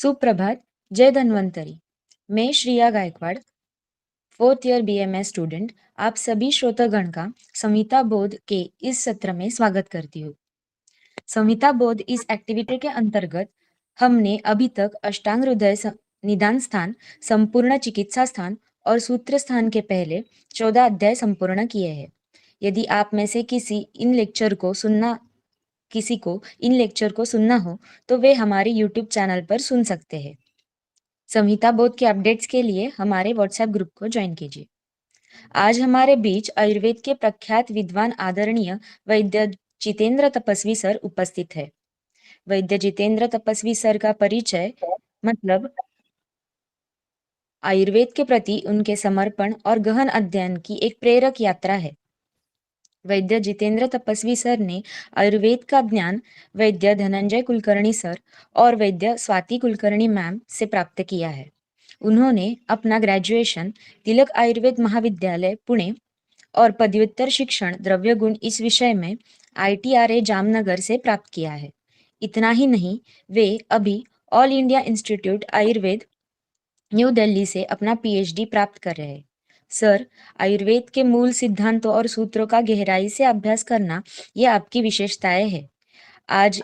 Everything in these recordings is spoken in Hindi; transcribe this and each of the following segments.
सुप्रभात, जय धन्वंतरी। मैं Shriya Gaikwad, 4th year BMS student, आप सभी श्रोतागण का संहिता बोध के इस सत्र में स्वागत करती हूँ। संहिता बोध इस एक्टिविटी के अंतर्गत हमने अभी तक अष्टांग हृदय निदान स्थान, संपूर्ण चिकित्सा स्थान और सूत्र स्थान के पहले 14 अध्याय संपूर्ण किए हैं। यदि आप में से किसी को इन लेक्चर को सुनना हो तो वे हमारे यूट्यूब चैनल पर सुन सकते हैं। संहिता बोध के अपडेट्स के लिए हमारे व्हाट्सएप ग्रुप को ज्वाइन कीजिए। आज हमारे बीच आयुर्वेद के प्रख्यात विद्वान आदरणीय वैद्य जितेंद्र तपस्वी सर उपस्थित है। वैद्य जितेंद्र तपस्वी सर का परिचय मतलब आयुर्वेद के प्रति उनके समर्पण और गहन अध्ययन की एक प्रेरक यात्रा है। वैद्य जितेंद्र तपस्वी सर ने आयुर्वेद का ज्ञान वैद्य धनंजय कुलकर्णी सर और वैद्य स्वाति कुलकर्णी मैम से प्राप्त किया है। उन्होंने अपना ग्रेजुएशन तिलक आयुर्वेद महाविद्यालय पुणे और पदव्युत्तर शिक्षण द्रव्य गुण इस विषय में ITRA जामनगर से प्राप्त किया है। इतना ही नहीं, वे अभी all India institute Ayurveda new Delhi से अपना PhD प्राप्त कर रहे हैं। सर, आयुर्वेद के मूल सिद्धांतों और सूत्रों का गहराई से अभ्यास करना ये आपकी विशेषताएं है। आज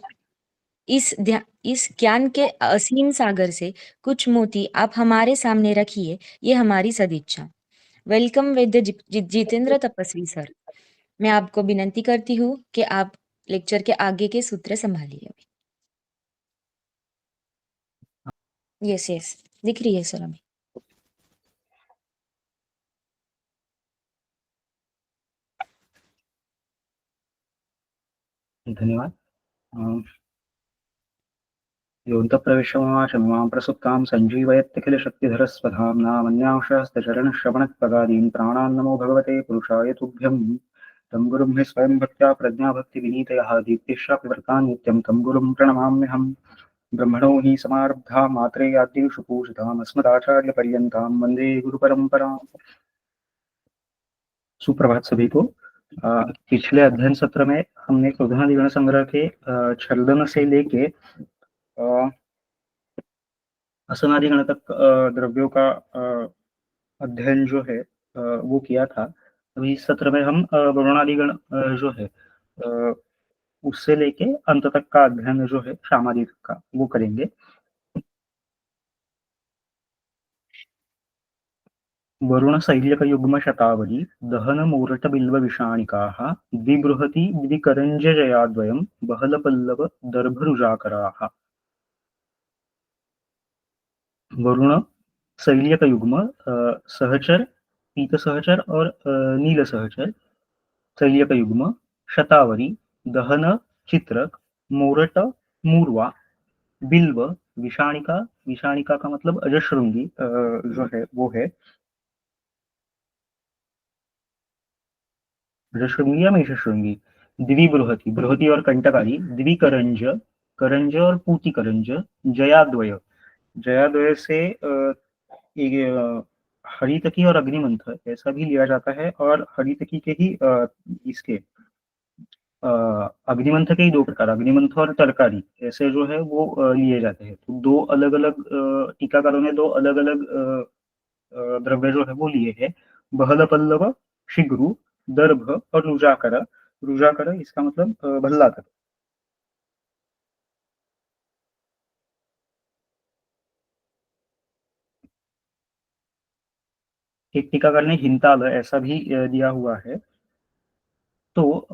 इस ज्ञान के असीम सागर से कुछ मोती आप हमारे सामने रखिए, ये हमारी सदिच्छा। वेलकम वैद्य जितेंद्र तपस्वी सर। मैं आपको विनंती करती हूँ कि आप लेक्चर के आगे के सूत्र संभालिए। यस यस, दिख रही है सर अभी। धन्यवाद। योऽन्तःप्रविश्यमाशमिमां प्रसुप्तां सञ्जीवयत्यखिलशक्तिधरस्वधाम्ना मन्यांशास्तचरणश्रवणत्पदादीन् प्राणान् नमो भगवते पुरुषाय तुभ्यं। तं गुरुं हि स्वयं भक्त्या प्रज्ञाभक्तिविनीतयः दीप्तिश्चापि नित्यं तं गुरुं प्रणमाम्यहम्। ब्रह्मणो हि समारब्धा मात्रेयाद्येषु पूजिताम् अस्मदाचार्यपर्यन्तां वन्दे गुरुपरम्पराम्। सुप्रभात सभी को। पिछले अध्ययन सत्र में हमने क्रोधादिगण संग्रह के छलदन से लेके असनादिगण तक द्रव्यों का अध्ययन जो है वो किया था। अभी इस सत्र में हम वरुणादिगण जो है उससे लेके अंत तक का अध्ययन जो है शामादि तक का वो करेंगे। वरुण शैल्यक युग्म शतावली दहन मूरट बिल्व विषाणिकाः द्विबृहति द्विकरञ्जययाद्वयं बहल पल्लव दर्भरुजाकराः। वरुण शैल्यक युग्म सहचर, पीत सहचर और नील सहचर, शैल्यक युग्म, शतावरी, दहन चित्रक, मोरट मूर्वा, बिल्व विषाणिका, विषाणिका का मतलब अजश्रृंगी जो है वो है अजश्रृंगी या मेषश्रृंगी, द्विबृहति, बृहति और कंटकारी, द्विकरंज, करंज और पूती करंज, जयाद्वय, जयाद्वय से हरितकी और अग्निमंथ ऐसा भी लिया जाता है, और हरितकी के ही इसके अग्निमंथ के ही दो प्रकार, अग्निमंथ और तरकारी ऐसे जो है वो लिए जाते हैं। तो दो अलग अलग टीकाकारों ने दो अलग अलग द्रव्य जो है वो लिए हैं, बहल पल्लव, शिग्रु, दर्भ और रुजाकर। रुजाकर इसका मतलब भल्लाकर। एक टीकाकार ने हिंताल ऐसा भी दिया हुआ है। तो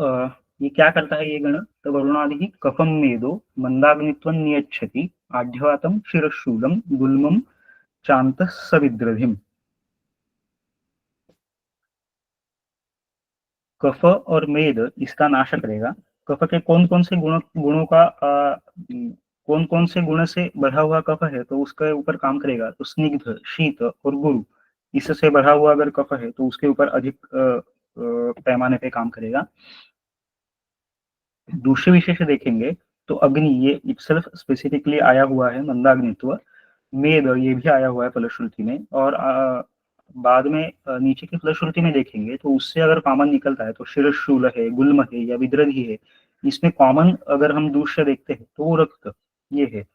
ये क्या करता है ये गण, तो वरुणादि कफम मेदो मंदाग्नित्वं नियच्छति आढ्यवातम शिरशूलम गुल्मम चांत सविद्रधिम। कफ और मेद इसका नाश करेगा। कफ के कौन कौन से गुणों का कौन कौन से गुण से बढ़ा हुआ कफ है तो उसके ऊपर काम करेगा। तो स्निग्ध, शीत और गुरु, इससे बढ़ा हुआ अगर कफ है तो उसके ऊपर अधिक पैमाने पे काम करेगा। दूसरे विषय से देखेंगे तो अग्नि ये इटसेल्फ स्पेसिफिकली आया हुआ है मंदाग्नित्व, मेद ये भी आया हुआ है फलश्रुति में, और बाद में नीचे की फलश्रुति में देखेंगे तो उससे अगर कॉमन निकलता है तो शिरशूल है, गुल्म है या विद्रधि है। इसमें कॉमन अगर हम दूसरे देखते हैं तो वो रक्त ये है।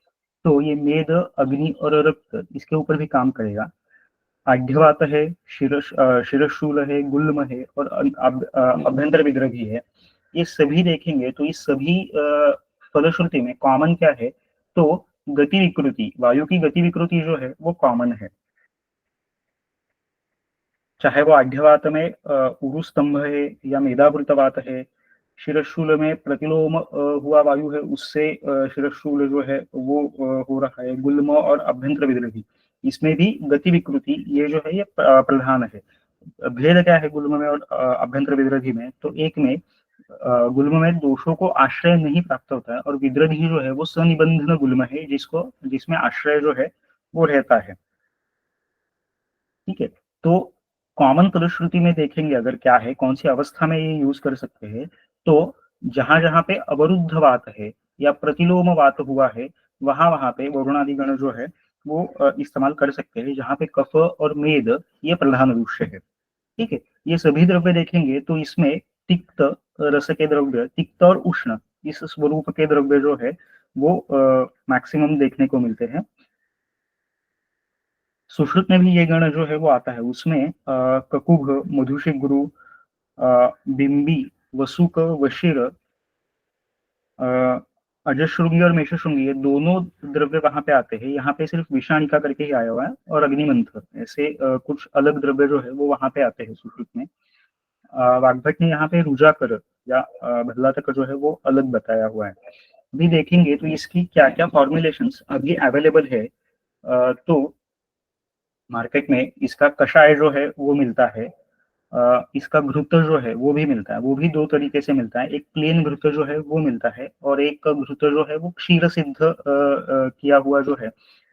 तो ये मेद, अग्नि और रक्त इसके ऊपर भी काम करेगा। आढ्यवात है, शिरशूल है, गुल्म है और अभ्यंतर विद्रवी है। ये सभी देखेंगे तो इस सभी फलश्रुति में कॉमन क्या है, तो गति विकृति, वायु की गति विकृति जो है वो कॉमन है। चाहे वो आढ्यवात में उरु स्तंभ है या मेधावृतवात है, शिरशूल में प्रतिलोम हुआ वायु है, उससे शिरशूल जो है वो हो रहा है। गुल्म और अभ्यंतर विद्रवी, इसमें भी गति विकृति ये जो है ये प्रधान है। भेद क्या है गुल्म में और अभ्यंतर विद्रवी में, तो एक में गुल्म में दोषों को आश्रय नहीं प्राप्त होता है और विद्रवी जो है वो सनिबंधन गुल्म है, जिसमें आश्रय जो है वो रहता है। ठीक है, तो कॉमन फलश्रुति में देखेंगे अगर क्या है, कौन सी अवस्था में ये यूज कर सकते हैं, तो जहां जहां पे अवरुद्ध वात है या प्रतिलोम वात हुआ है, वहां वहां पे वरुणादि गण जो है वो इस्तेमाल कर सकते हैं, जहां पे कफ और मेद ये प्रधान रूप से है। ठीक है, ये सभी द्रव्य देखेंगे तो इसमें तिक्त रस के द्रव्य, तिक्त और उष्ण इस स्वरूप के द्रव्य जो है वो मैक्सिमम देखने को मिलते हैं। सुश्रुत में भी ये गण जो है वो आता है, उसमें ककुभ, मधुशिक गुरु, बिंबी, वसुक, वशिर, अजश्रुंगी और मेषश्रुंगी, ये दोनों द्रव्य वहां पे आते हैं। यहाँ पे सिर्फ विषाणिका करके ही आया हुआ है और अग्निमंथ, ऐसे कुछ अलग द्रव्य जो है वो वहां पे आते हैं सुश्रुत में। वाग्भट ने यहाँ पे रुजाकर या भल्लातक जो है वो अलग बताया हुआ है। अभी देखेंगे तो इसकी क्या क्या फॉर्मुलेशंस अभी अवेलेबल है। तो मार्केट में इसका कषाय जो है वो मिलता है, इसका घृत जो है वो भी मिलता है, वो भी दो तरीके से मिलता है। एक प्लेन घृत जो है वो मिलता है और एक घृत जो है वो क्षीर सिद्ध किया हुआ जो है,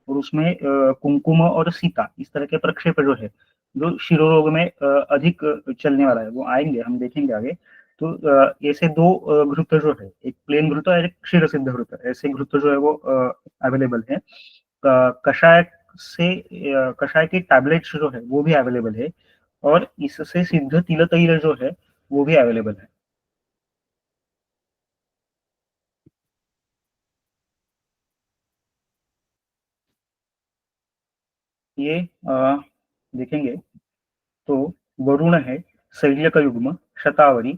और उसमें कुमकुम और सीता इस तरह के प्रक्षेप जो है, जो शिरोरोग में अधिक चलने वाला है, वो आएंगे हम देखेंगे आगे। तो ऐसे दो घृत जो है, एक प्लेन घृत और एक क्षीर सिद्ध घृत, ऐसे घृत जो है वो अवेलेबल है। कषाय से कषाय की टैबलेट्स जो है वो भी अवेलेबल है और इससे सिद्ध तिल तैल जो है वो भी अवेलेबल है। ये देखेंगे तो वरुण है, शैल्यक युग्म, शतावरी,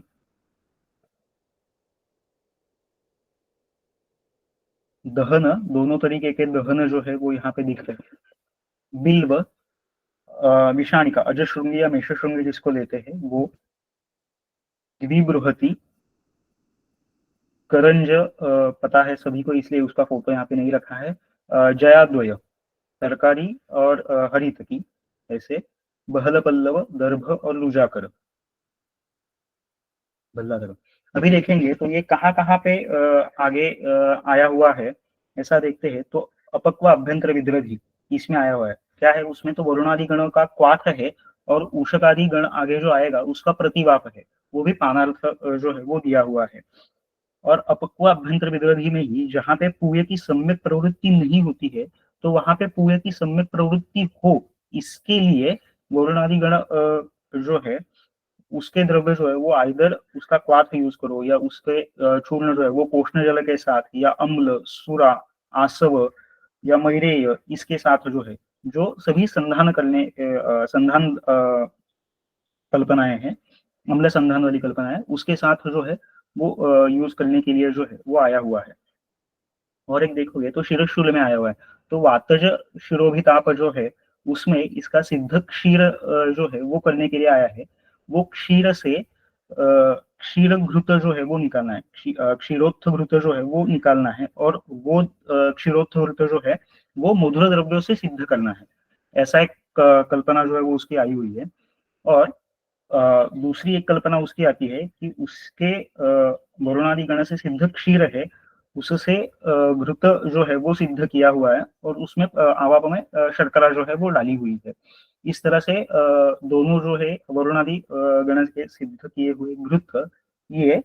दहन, दोनों तरीके के दहन जो है वो यहाँ पे दिख रहे हैं। बिल्व, विषाणिका, अजश्रृंगी या मेषश्रृंगी जिसको लेते हैं वो, द्विबृहति, करंज पता है सभी को इसलिए उसका फोटो यहाँ पे नहीं रखा है, जयाद्वय, तरकारी और हरितकी, ऐसे बहल पल्लव, दर्भ और लुजाकर, भल्लाधर। अभी देखेंगे तो ये कहाँ कहाँ पे आगे आया हुआ है, ऐसा देखते हैं तो अपक्व अभ्यंतर विद्रधी इसमें आया हुआ है। क्या है उसमें, तो वरुणादि गणों का क्वाथ है और उषकादि गण आगे जो आएगा उसका प्रतिवाप है, वो भी पानार्थ जो है वो दिया हुआ है। और अपक्व अभ्यंतर विद्रधी में ही जहाँ पे पूय की सम्यक प्रवृत्ति नहीं होती है, तो वहां पे पूय की सम्यक प्रवृत्ति हो, इसके लिए वरुणादि गण जो है उसके द्रव्य जो है वो आइदर उसका क्वाथ यूज करो या उसके चूर्ण जो है वो पोषण जल के साथ या अम्ल, सुरा, आसव या मैरेय इसके साथ जो है, जो सभी संधान करने संधान कल्पनाएं हैं, अम्ल संधान वाली कल्पना है, उसके साथ जो है वो यूज करने के लिए जो है वो आया हुआ है। और एक देखोगे तो शिरशूल में आया हुआ है, तो वातज शिरोभिताप जो है उसमें इसका सिद्ध क्षीर जो है वो करने के लिए आया है। वो क्षीर से क्षीर घृत जो है वो निकालना है, क्षीरोत्थ घृत जो है वो निकालना है, और वो क्षीरोत्थ घृत जो है वो मधुर द्रव्यों से सिद्ध करना है। ऐसा एक कल्पना जो है वो उसकी आई हुई है। और दूसरी एक कल्पना उसकी आती है कि उसके वरुणादि गण से सिद्ध क्षीर है, उससे घृत जो है वो सिद्ध किया हुआ है और उसमें आवाप में शर्करा जो है वो डाली हुई है। इस तरह से दोनों जो है वरुणादि गण के सिद्ध किए हुए घृत ये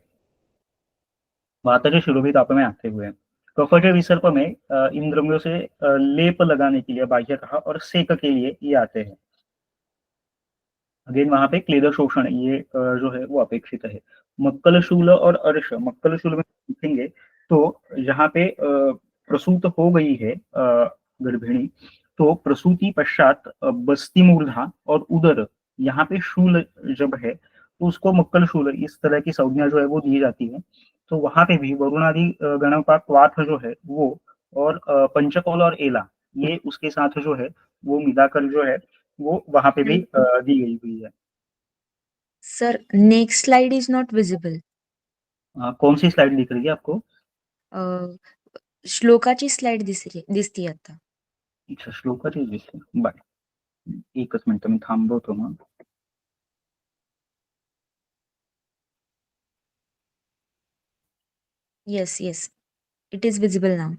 वातज शिरोभित ताप में आते हुए, कफज विसर्प में इन द्रव्यों से लेप लगाने के लिए बाह्य कहा और सेक के लिए ये आते हैं। अगेन वहां पे क्लेदर शोषण ये जो है वो अपेक्षित है। मक्कल शूल और अर्श, मक्कल शूल में देखेंगे तो यहाँ पे प्रसूत हो गई है गर्भिणी, तो प्रसूति पश्चात बस्ती मूर्धा और उदर, यहाँ पे शूल जब है तो उसको मक्कल शूल, इस तरह की संज्ञा जो है वो दी जाती है। तो वहां पे भी वरुणादि गणों का क्वाथ जो है वो, और पंचकोल और एला, ये उसके साथ जो है वो मिलाकर जो है वो वहां पे भी दी गई हुई है। Sir, next slide is not visible. कौन सी स्लाइड दिख रही है आपको? श्लोकाची स्लाइड दिसती आता. अच्छा, श्लोकाची दिसते. बरं, एकच मिनिट मी थांबवतो मग. Yes, yes, it is visible now.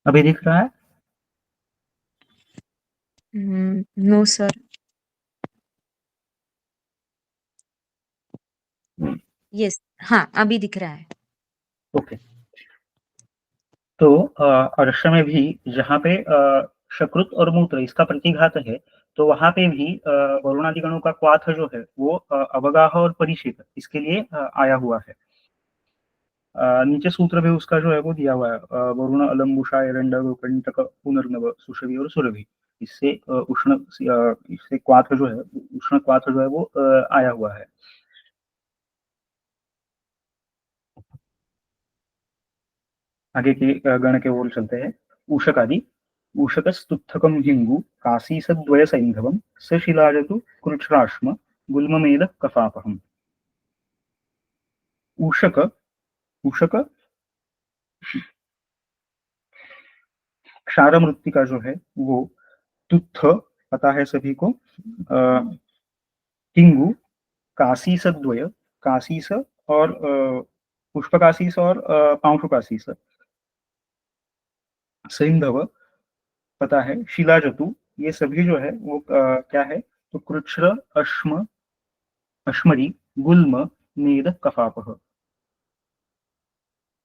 अभी दिख रहा है? No sir. यस. हाँ, अभी दिख रहा है. ओके. तो अर्श में भी जहाँ पे शकृत और मूत्र इसका प्रतिघात है, तो वहां पे भी वरुणादि गणों का क्वाथ जो है वो अवगाह और परिचित इसके लिए आया हुआ है. नीचे सूत्र भी उसका जो है वो दिया हुआ है, वरुण अलम्बुषा एरंडक कंटक पुनर्नव सुषभि और सुरभि. इससे इससे क्वाथ जो है, उष्ण क्वाथ जो है वो आया हुआ है. आगे के गण के ओर चलते हैं. उषक आदि. उषकस्तुत्थकम हिंगु काशीसद्वय सैंधवम स शिलाजतु कृच्छ्राश्म गुल्ममेद कफापहम. उषक. उषक क्षार मृत्तिका जो है वो, तुत्थ पता है सभी को, हिंगु, काशीसद्वय, काशीस और पुष्पकाशीस और पांशुकाशीस, सैंधव पता है, शिलाजतु, ये सभी जो है वो क्या है, तो कृच्छ्र, अश्म, अश्मरी, गुल्म, मेद, कफापह,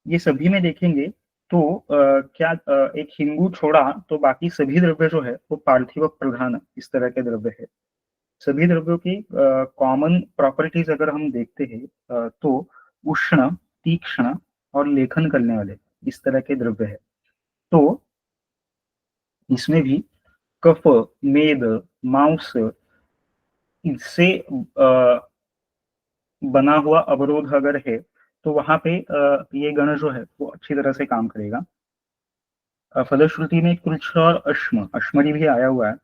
ये सभी में देखेंगे तो क्या एक हिंगू छोड़ा तो बाकी सभी द्रव्य जो है वो पार्थिव प्रधान इस तरह के द्रव्य है. सभी द्रव्यों की कॉमन प्रॉपर्टीज अगर हम देखते हैं तो उष्ण, तीक्ष्ण और लेखन करने वाले इस तरह के द्रव्य है. तो इसमें भी कफ, मेद, मांस, इससे बना हुआ अवरोध अगर है तो वहां पे ये गण जो है वो अच्छी तरह से काम करेगा. फलश्रुति में कृच्छ और अश्म, अश्मरी भी आया हुआ है.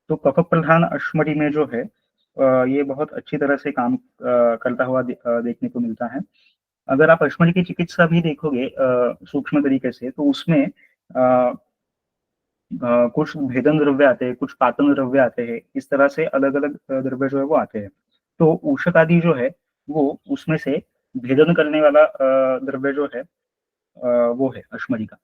तो कफ प्रधान अश्मरी में जो है ये बहुत अच्छी तरह से काम करता हुआ देखने को मिलता है. अगर आप अश्मरी की चिकित्सा भी देखोगे सूक्ष्म तरीके से, तो उसमें कुछ भेदन द्रव्य आते हैं, कुछ पातन द्रव्य आते हैं, इस तरह से अलग अलग द्रव्य जो है वो आते हैं. तो ऊषक आदि जो है वो उसमें से भेदन करने वाला द्रव्य जो है वो है अश्मरी का.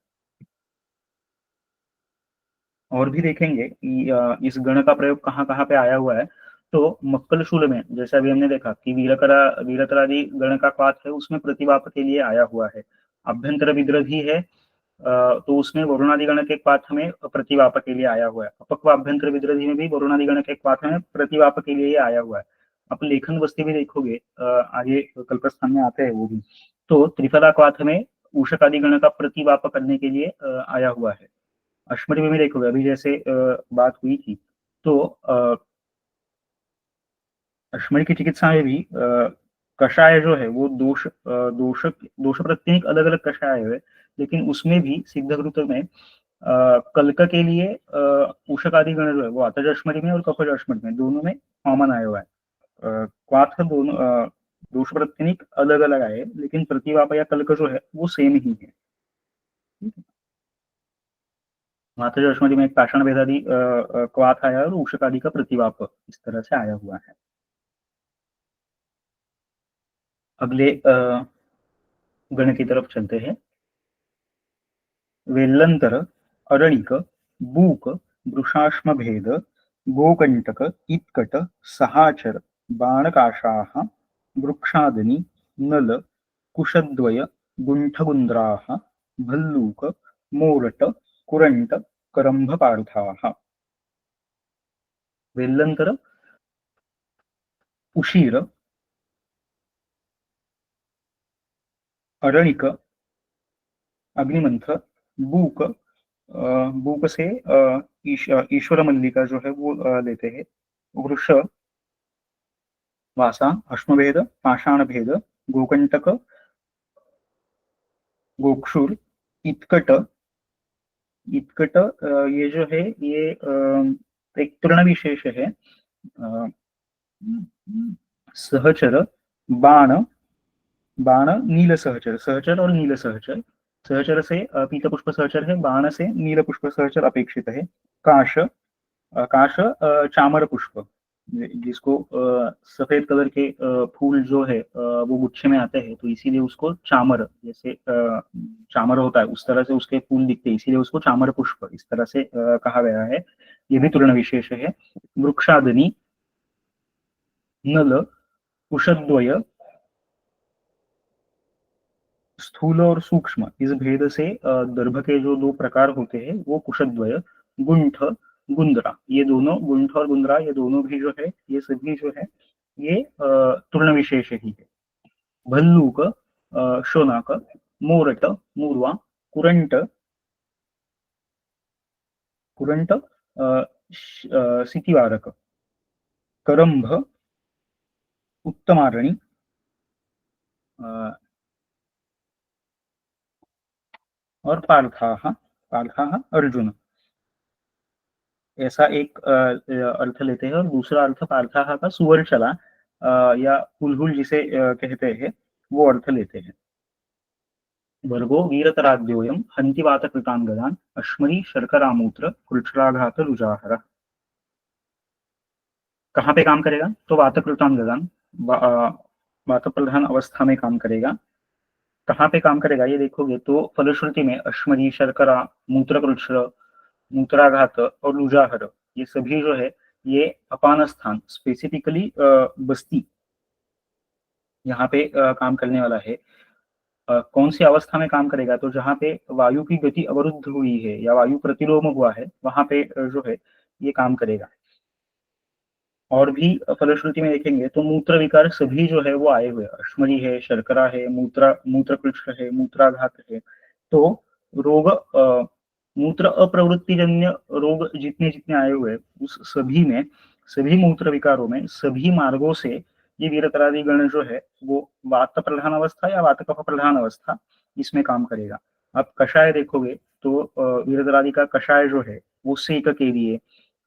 और भी देखेंगे कि इस गण का प्रयोग कहाँ कहाँ पे आया हुआ है. तो मक्कल शूल में जैसा अभी हमने देखा कि वीरकरादि गण का क्वाथ है, उसमें प्रतिवाप के लिए आया हुआ है. अभ्यंतर विद्रभी है तो उसमें वरुणादि गण के क्वाथ में प्रतिवाप के लिए आया हुआ है. अपक्व अभ्यंतर विद्रभी में भी वरुणादि गण के क्वाथ में प्रतिवाप के लिए आया हुआ है. आप लेखन वस्ती भी देखोगे आगे कल्पस्थान में आते हैं वो भी. तो त्रिफला क्वाथ में उषक आदि गण का प्रतिवाप करने के लिए आया हुआ है. अश्मरी में भी देखोगे अभी जैसे बात हुई थी. तो अश्मरी की चिकित्सा में भी कषाय जो है वो दोष प्रत्येक अलग अलग कषाय है, लेकिन उसमें भी सिद्धघृत में कल्क के लिए उषक आदि गण जो है वो आतज अश्मरी में और कफज अश्मरी में दोनों में कॉमन आया हुआ है. क्वाथ दोनों दोष प्रत्येक अलग अलग आए, लेकिन प्रतिवाप या कल्क जो है वो सेम ही है. माता अश्वरी में एक पाषाण भेदादि क्वाथ आया और उषक आदि का प्रतिवाप इस तरह से आया हुआ है. अगले गण की तरफ चलते हैं. वेल्लंतर अरणिक, बूक, वृषाश्म भेद, गोकंटक, इत्कट, सहाचर, बाणकाशाः, वृक्षादनि, नल, कुशद्वय, गुंठगुंद्राः, भल्लूक, मोरट, कुरंट, करंभपार्थाः. वेल्लंतर, उशीर, अरणिक, अग्निमंथ, बूक, बूक से ईश्वर मल्लिका जो है वो लेते हैं. वृष, वासा, अश्मभेद, पाषाण भेद, गोकंटक, गोक्षुर, इत्कट. इत्कट ये जो है ये एक तृण विशेष है. अ, सहचर, बाण, बाण, नील सहचर, सहचर और नील सहचर. सहचर से पीत पुष्प सहचर है, बाण से नील पुष्प सहचर अपेक्षित है. काश, काश चामर पुष्प, जिसको सफेद कलर के फूल जो है वो गुच्छे में आते हैं, तो इसीलिए उसको चामर, जैसे चामर होता है उस तरह से उसके फूल दिखते हैं, इसीलिए उसको चामर पुष्प इस तरह से कहा गया है. ये भी तुर्ण विशेष है. वृक्षादनि, नल, कुशद्वय, स्थूल और सूक्ष्म, इस भेद से दर्भ के जो दो प्रकार होते हैं वो कुशद्वय, गुंठ, गुंद्रा, ये दोनों, गुंठ और गुंद्रा, ये दोनों भी जो है ये सभी जो है ये तृण विशेष ही है. भल्लूक, शोनाक, मोरट, मूर्वा, कुरंट, कुरंट, सितिवारक, करंभ, उत्तमारणी, और पार्थाः, पार्थाः अर्जुन. ऐसा एक अर्थ लेते हैं. और दूसरा अर्थ पार्थाः का सुवर्चला या हुलहुल जिसे कहते हैं वो अर्थ लेते हैं. वर्गो वीरतराद्योयम हन्ति वातकृतान् गदान् अश्मरी शर्करामूत्र कृच्छ्राघात रुजाहर. कहाँ पे काम करेगा? तो वातकृतान् गदान्, वात प्रधान अवस्था में काम करेगा. कहाँ पे काम करेगा ये देखोगे तो फलश्रुति में अश्मरी, शर्करा, मूत्रकृच्छ्र, मूत्राघात और लुजाहर, ये सभी जो है ये अपान स्थान, स्पेसिफिकली बस्ती, यहाँ पे काम करने वाला है. कौन सी अवस्था में काम करेगा? तो जहाँ पे वायु की गति अवरुद्ध हुई है या वायु प्रतिलोम हुआ है वहां पे जो है ये काम करेगा. और भी फलश्रुति में देखेंगे तो मूत्र विकार सभी जो है वो आए हुए, अश्मरी है, शर्करा है, मूत्रकृच्छ है, मूत्राघात है. तो रोग, मूत्र अप्रवृत्तिजन्य रोग जितने जितने आए हुए उस सभी में, सभी मूत्र विकारों में, सभी मार्गों से ये वीरतरादि गण जो है वो वात प्रधान अवस्था या वात कफ प्रधान अवस्था इसमें काम करेगा. आप कषाय देखोगे तो वीरतरादि का कषाय जो है वो सेक के लिए,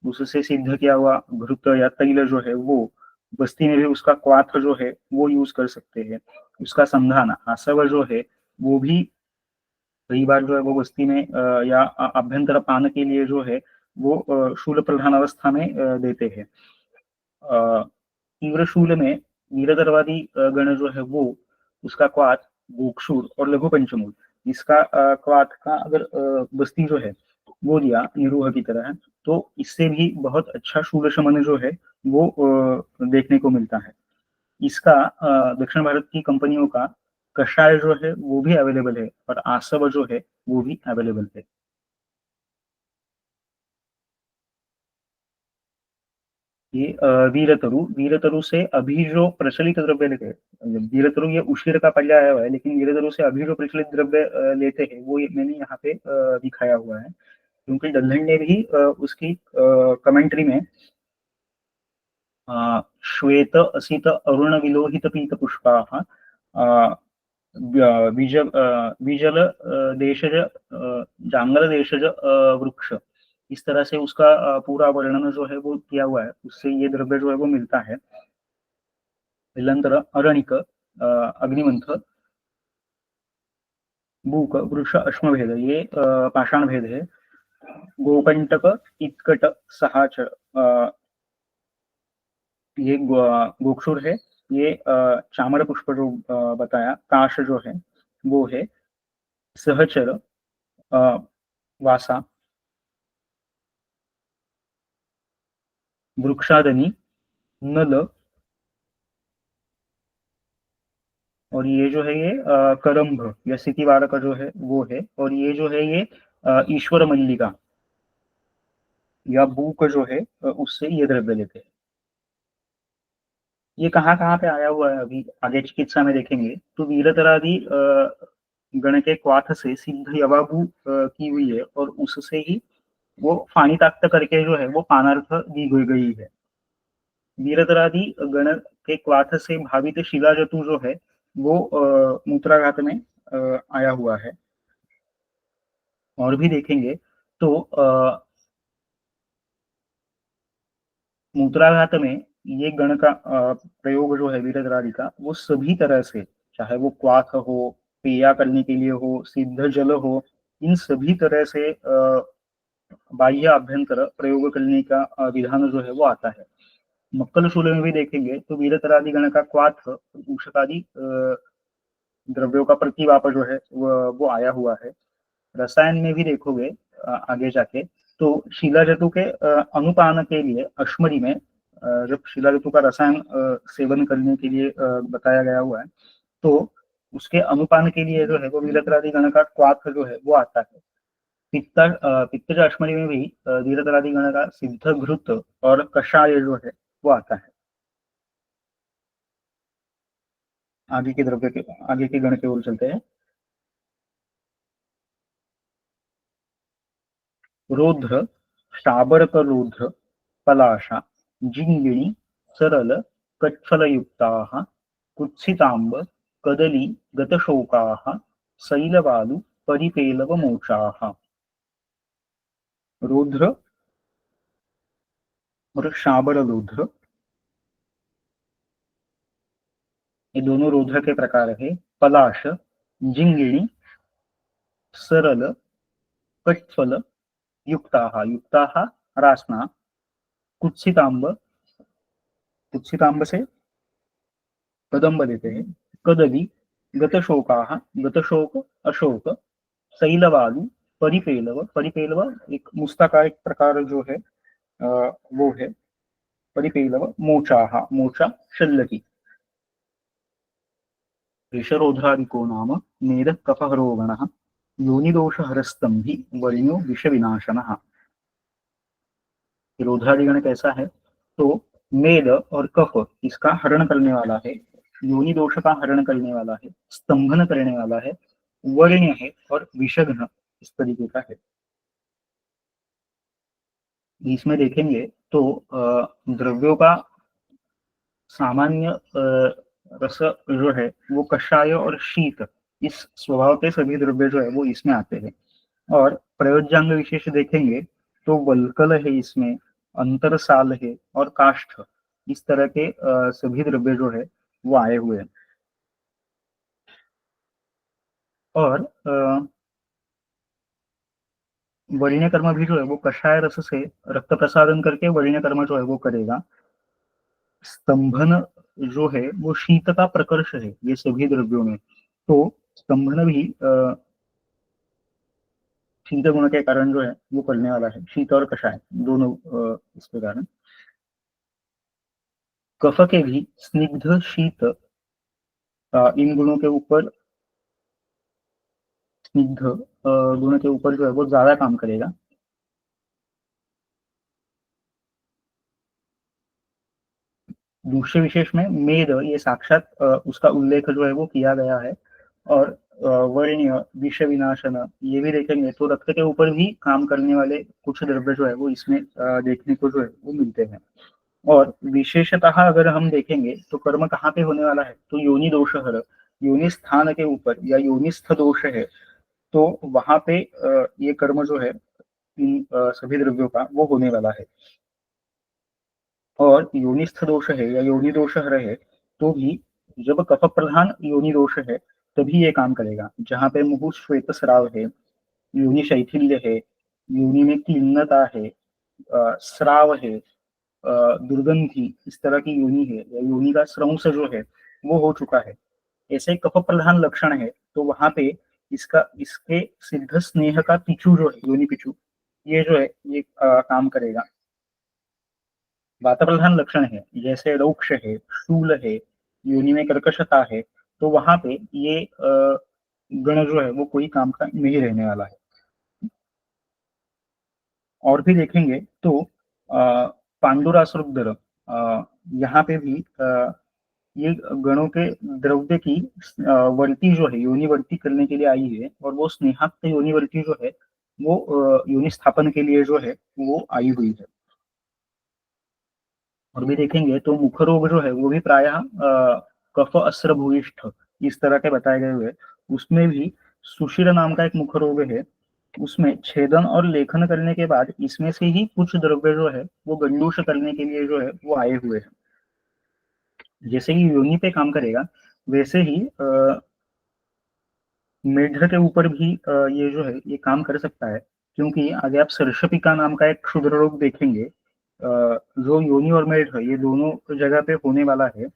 उससे सिद्ध किया हुआ घृत या तैल जो है वो बस्ती में भी उसका क्वाथ जो है वो यूज कर सकते हैं. उसका संधान आसव जो है वो भी कई बार जो है वो बस्ती में या अभ्यंतर पान के लिए जो है वो शूल प्रधान अवस्था में देते हैं. तीव्र शूल में वीरदर्वादी गण जो है वो उसका क्वाथ, गोक्षूर और लघु पंचमूल, इसका क्वाथ का अगर बस्ती जो है वो दिया निरूह की तरह है तो इससे भी बहुत अच्छा शूल शमन जो है वो देखने को मिलता है. इसका दक्षिण भारत की कंपनियों का कषाय जो है वो भी अवेलेबल है और आसव जो है वो भी अवेलेबल है. ये वीरतरु, वीरतरु से अभी जो प्रचलित द्रव्य लेते हैं, वीरतरु ये उशीर का पर्याय आया हुआ है, लेकिन वीरतरु से अभी जो प्रचलित द्रव्य लेते हैं वो मैंने यहाँ पे दिखाया हुआ है. क्योंकि डल्हन ने भी उसकी कमेंट्री में श्वेत असित अरुण विलोहित पीत पुष्पाः, बीजल देशज, जांगल देशज वृक्ष, इस तरह से उसका पूरा वर्णन जो है वो किया हुआ है, उससे ये द्रव्य जो है वो मिलता है. विलंतर, अरणिक, अग्निमंथ, बूक, वृक्ष, अश्मभेद, ये पाषाण भेद है. गोकंटक, इत्कट, सहाचर, ये गोक्षुर है. ये चामर पुष्प जो बताया, काश जो है वो है. सहचर, वासा, वृक्षादनि, नल, और ये जो है ये करम्भ या सितिवार का जो है वो है, और ये जो है ये ईश्वर मल्लिका या बूक जो है उससे ये द्रव्य लेते हैं। ये कहाँ कहाँ पे आया हुआ है अभी आगे चिकित्सा में देखेंगे। तो वीरतरादि गण के क्वाथ से सिद्ध यवाबू की हुई है, और उससे ही वो फानी ताक्त करके जो है वो पानार्थ दी गई है। वीरतरादि गण के क्वाथ से भावित शिला जतु जो है वो मूत्राघात में आया हुआ है। और भी देखेंगे तो मूत्राघात में ये गण का प्रयोग जो है वीरद्रादि का, वो सभी तरह से, चाहे वो क्वाथ हो, पेया करने के लिए हो, सिद्ध जल हो, इन सभी तरह से बाह्य आभ्यंतर प्रयोग करने का विधान जो है वो आता है। मक्कल शूल में भी देखेंगे तो वीरतरादि गण का क्वाथ उषकादि द्रव्यों का प्रतिवाप जो है वो आया हुआ है। रसायन में भी देखोगे आगे जाके तो शिला जतु के अनुपान के लिए अश्मरी में जब शिला जतु का रसायन सेवन करने के लिए बताया गया हुआ है, तो उसके अनुपान के लिए जो है वो वीरतरादि गण का क्वाथ जो है वो आता है। पित्तज अश्मरी में भी वीरतरादि गण का सिद्ध घृत और कषाय जो है वो आता है। आगे के द्रव्य के आगे के गण के ओर चलते हैं। रौद्र, शाबरक रौद्र, पलाशा, जिंगिणी, सरल, कच्छलयुक्ताः, कुत्सिताम्ब, कदली, गतशोकाः, शैलवालु, परिपेलवमोचाः। रौद्र और शाबर रौद्र, ये दोनों रौद्र के प्रकार है। पलाश, जिंगिणी, सरल, कच्छल, युक्ताः, युक्ताः रासना, कुत्सिताम्ब, कुत्सिताम्ब से कदम्ब देते हैं। कदली, गतशोकाः, गतशोक अशोक, शैलवालु, परिपेलव, परिपेलव एक मुस्ता का एक प्रकार जो है वो है परिपेलव, मोचाः, मोचा शल्लकी। विषरोधादिको नाम मेदः कफहरो गणः, योनिदोषहरस्तंभि वर्ण्यो विषविनाशनः। रोधादिगण कैसा है? तो मेद और कफ इसका हरण करने वाला है, योनि दोष का हरण करने वाला है, स्तंभन करने वाला है, वर्ण्य है और विषघ्न इस तरीके का है। इसमें देखेंगे तो द्रव्यों का सामान्य रस जो है वो कषाय और शीत इस स्वभाव के सभी द्रव्य जो है वो इसमें आते हैं। और प्रयोज्यांग विशेष देखेंगे तो वल्कल है इसमें, अंतरसाल है और काष्ठ, इस तरह के सभी द्रव्य जो है वो आए हुए हैं। और वरीण्य कर्म भी जो है वो कषाय रस से रक्त प्रसारण करके वरीण्य कर्म जो है वो करेगा। स्तंभन जो है वो शीत का प्रकर्ष है ये सभी द्रव्यों में, तो स्तंभन भी शीत गुण के कारण जो है वो करने वाला है, शीत और कषाय दोनों इसके कारण। कफ के भी स्निग्ध शीत इन गुणों के ऊपर, स्निग्ध गुणों के ऊपर जो है वो ज्यादा काम करेगा। दूसरे विशेष में मेद ये साक्षात उसका उल्लेख जो है वो किया गया है। और वर्ण्य, विष विनाशन ये भी देखेंगे तो रक्त के ऊपर भी काम करने वाले कुछ द्रव्य जो है वो इसमें देखने को जो है वो मिलते हैं। और विशेषतः अगर हम देखेंगे तो कर्म कहाँ पे होने वाला है? तो योनि दोष हर, योनि स्थान के ऊपर या योनिस्थ दोष है, तो वहां पे ये कर्म जो है इन सभी द्रव्यों का वो होने वाला है। और योनिस्थ दोष है या योनि दोष है तो भी जब कफ प्रधान योनि दोष है तभी ये काम करेगा। जहाँ पे मुहु श्वेत स्राव है, योनि शैथिल्य है, योनि में क्लिन्नता है, स्राव है, दुर्गंधी इस तरह की योनि है या योनि का स्रंस जो है वो हो चुका है, ऐसे कफ प्रधान लक्षण है, तो वहां पे इसका इसके सिद्ध स्नेह का पिचू जो है योनि पिचू, ये जो है ये काम करेगा। वातप्रधान लक्षण है जैसे रोक्ष है, शूल है, योनि में कर्कशता है, तो वहां पे ये गण जो है वो कोई काम का नहीं रहने वाला है। और भी देखेंगे तो पांडुरासुरदर, यहाँ पे भी ये गणों के द्रव्य की वर्ती जो है योनि वर्ती करने के लिए आई है, और वो स्नेहाक्त योनि वर्ती जो है वो योनि स्थापन के लिए जो है वो आई हुई है। और भी देखेंगे तो मुख रोग जो है वो भी प्रायः कफ अस्र भूयिष्ठ इस तरह के बताए गए हुए। उसमें भी सुशिर नाम का एक मुख रोग है, उसमें छेदन और लेखन करने के बाद इसमें से ही कुछ द्रव्य जो है वो गंडूष करने के लिए जो है वो आए हुए हैं। जैसे ही योनि पे काम करेगा वैसे ही मेढक के ऊपर भी ये जो है ये काम कर सकता है, क्योंकि आगे आप सर्षपिका नाम का एक क्षुद्र रोग देखेंगे जो योनि और मेढक ये दोनों जगह पे होने वाला है।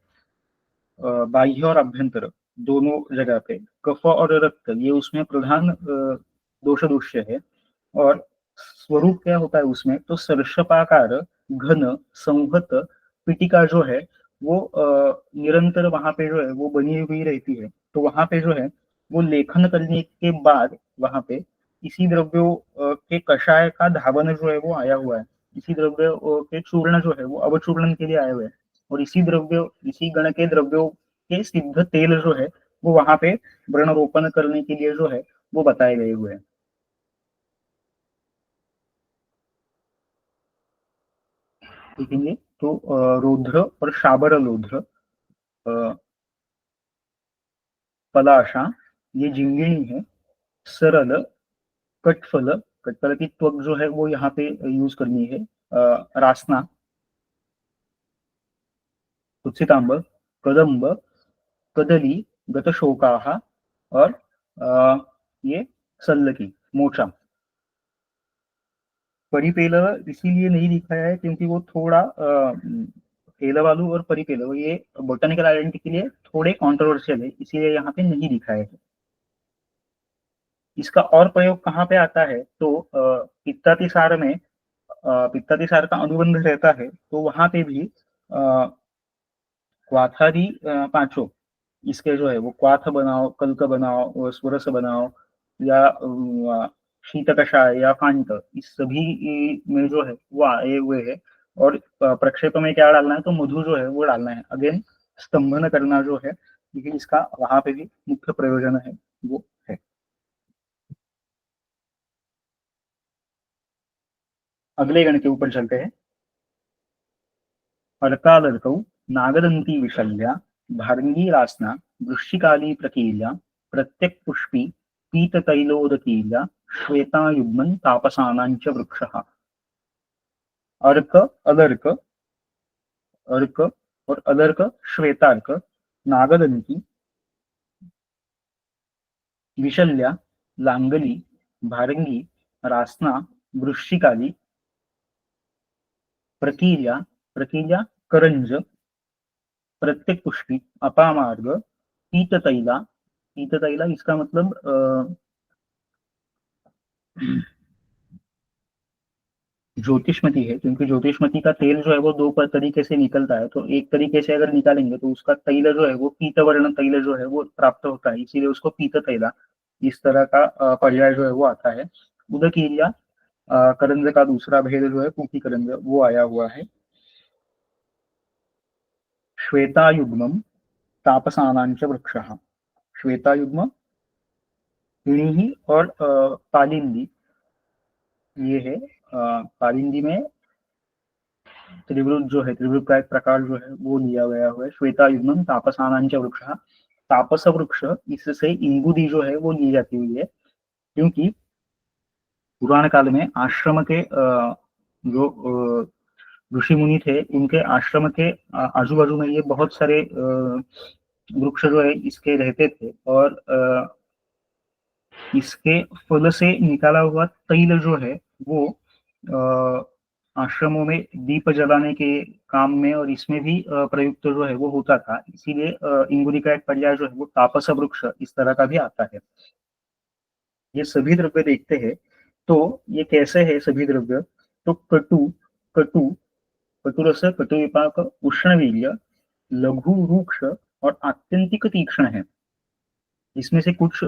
बाह्य और अभ्यंतर दोनों जगह पे कफ और रक्त ये उसमें प्रधान दोष दूष्य है। और स्वरूप क्या होता है उसमें, तो सर्षपाकार घन संहत पिटिका जो है वो निरंतर वहां पे जो है वो बनी हुई रहती है। तो वहां पे जो है वो लेखन करने के बाद वहां पे इसी द्रव्यों के कषाय का धावन जो है वो आया हुआ है, इसी द्रव्य के चूर्ण जो है वो अवचूर्णन के लिए आए हुए हैं। और इसी गण के द्रव्यों के सिद्ध तेल जो है वो वहां पे व्रण रोपण करने के लिए जो है वो बताए गए हुए हैं। देखेंगे तो रौद्र और शाबर रौद्र, पलाशा ये जिंगिणी है, सरल, कटफल, कटफल की त्वक जो है वो यहाँ पे यूज करनी है, रासना, उत्सितांब, कदम्ब, कदली, गतशोकाः, और अ, ये सल्लकी, मोचा। परिपेलव इसीलिए नहीं दिखाया है क्योंकि वो थोड़ा पेलवालू और परिपेलव ये बोटेनिकल आइडेंटिटी के लिए थोड़े कंट्रोवर्शियल है, इसीलिए यहाँ पे नहीं दिखाया है। इसका और प्रयोग कहाँ पे आता है, तो पित्तातिसार में पित्तातिसार का अनुबंध रहता है तो वहां पे भी क्वाथारी पांचों इसके जो है वो क्वाथ बनाओ, कल्क बनाओ, स्वरस बनाओ, या शीत कषाय या फांत, इस सभी में जो है वो आए हुए है। और प्रक्षेप में क्या डालना है, तो मधु जो है वो डालना है, अगेन स्तंभन करना जो है, क्योंकि इसका वहां पे भी मुख्य प्रयोजन है वो है। अगले गण के ऊपर चलते हैं। अर्कालर्कौ नागदन्ती विशल्या, भार्ंगी रास्ना, वृश्चिकाली प्रकील्या, प्रत्यक्पुष्पी पीततैलोदकील्या, श्वेतायुग्मन् तापसानाञ्च वृक्षः। अर्क, अलर्क, अर्क और अलर्क, श्वेतार्क, नागदंती, विशल्या, लांगली, भारंगी, रासना, वृश्चिकाली, प्रकील्या, प्रकील्या करंज, प्रत्येक पुष्पी, अपामार्ग, पीततैला, पीततैला इसका मतलब ज्योतिषमती है, क्योंकि ज्योतिषमती का तेल जो है वो दो तरीके से निकलता है, तो एक तरीके से अगर निकालेंगे तो उसका तैल जो है वो पीतवर्ण तैल जो है वो प्राप्त होता है, इसीलिए उसको पीत तैला इस तरह का पर्याय जो है वो आता है। उदकीरिया करंज का दूसरा भेद जो है पूकी करंज वो आया हुआ है। श्वेतायुग्मम तापसानांच वृक्षः, श्वेतायुग्म पिणी और पालिंदी ये है। पालिंदी में त्रिवृत जो है, त्रिवृत का एक प्रकार जो है वो लिया गया हुआ है। श्वेतायुग्मम तापसानांच वृक्ष, तापस वृक्ष इससे इंगुदी जो है वो ली जाती हुई है, क्योंकि पुराण काल में आश्रम के जो ऋषि मुनि थे उनके आश्रम के आजू बाजू में ये बहुत सारे वृक्ष जो है इसके रहते थे, और इसके फल से निकाला हुआ तैल जो है वो आश्रमों में दीप जलाने के काम में और इसमें भी प्रयुक्त जो है वो होता था, इसीलिए इंगुरी का एक पर्याय जो है वो तापस वृक्ष इस तरह का भी आता है। ये सभी द्रव्य देखते हैं तो ये कैसे है सभी द्रव्य, तो कटु, कटु, कटुरस, कटुविपाक, उष्णवीर्य, लघु रूक्ष और आत्यंतिक तीक्ष्ण है। इसमें से कुछ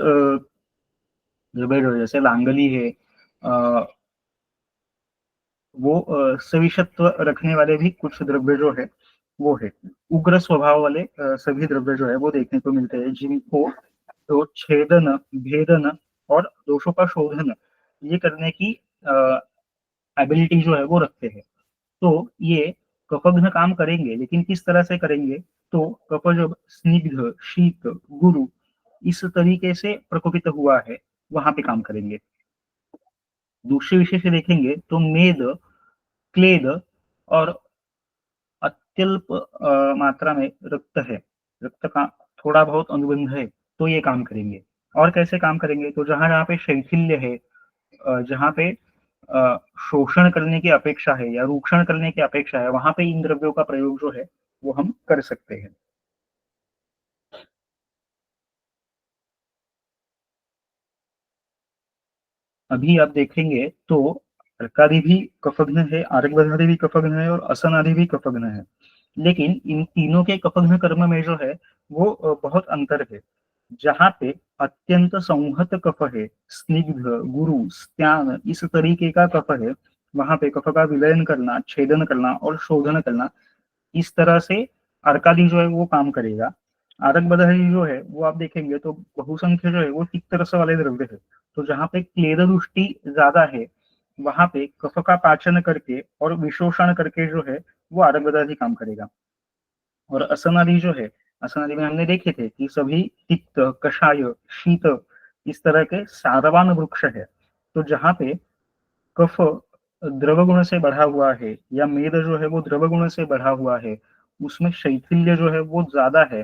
जैसे लांगली है, वो सविषत्व रखने वाले भी कुछ द्रव्य जो है वो है। उग्र स्वभाव वाले सभी द्रव्य जो है वो देखने को मिलते हैं, जिनको तो छेदन, भेदन और दोषों का शोधन ये करने की एबिलिटी जो है वो रखते हैं। तो ये कफघ्न काम करेंगे, लेकिन किस तरह से करेंगे? तो कफ जब स्निग्ध, शीत, गुरु इस तरीके से प्रकोपित हुआ है वहां पे काम करेंगे। दूसरे विषय से देखेंगे तो मेद, क्लेद और अत्यल्प मात्रा में रक्त है, रक्त का थोड़ा बहुत अनुबंध है, तो ये काम करेंगे। और कैसे काम करेंगे? तो जहां जहां पे शैथिल्य है, जहां पे शोषण करने की अपेक्षा है या रूक्षण करने की अपेक्षा है, वहां पे इन द्रव्यों का प्रयोग जो है वो हम कर सकते हैं। अभी आप देखेंगे तो अर्कादि भी कफघ्न है, आर्कबधादि भी कफघ्न है और असनादि भी कफघ्न है। लेकिन इन तीनों के कफघ्न कर्म में जो है वो बहुत अंतर है। जहाँ पे अत्यंत संहत कफ है, स्निग्ध, गुरु, स्त्यान इस तरीके का कफ है, वहां पे कफ का विलयन करना, छेदन करना और शोधन करना, इस तरह से अर्कादि जो है वो काम करेगा। आरक बदहरी जो है वो आप देखेंगे तो बहुसंख्य जो है वो तिक्त रस वाले द्रव्य है। तो जहाँ पे क्लेद दृष्टि ज्यादा है, वहां पे कफ का पाचन करके और विशोषण करके जो है वो आरक बदहरी काम करेगा। और असनादि जो है, असनादि में हमने देखे थे कि सभी तिक्त, कषाय, शीत इस तरह के सारवान वृक्ष है। तो जहाँ पे कफ द्रव गुण से बढ़ा हुआ है या मेद जो है वो द्रव गुण से बढ़ा हुआ है, उसमें शैथिल्य जो है वो ज्यादा है,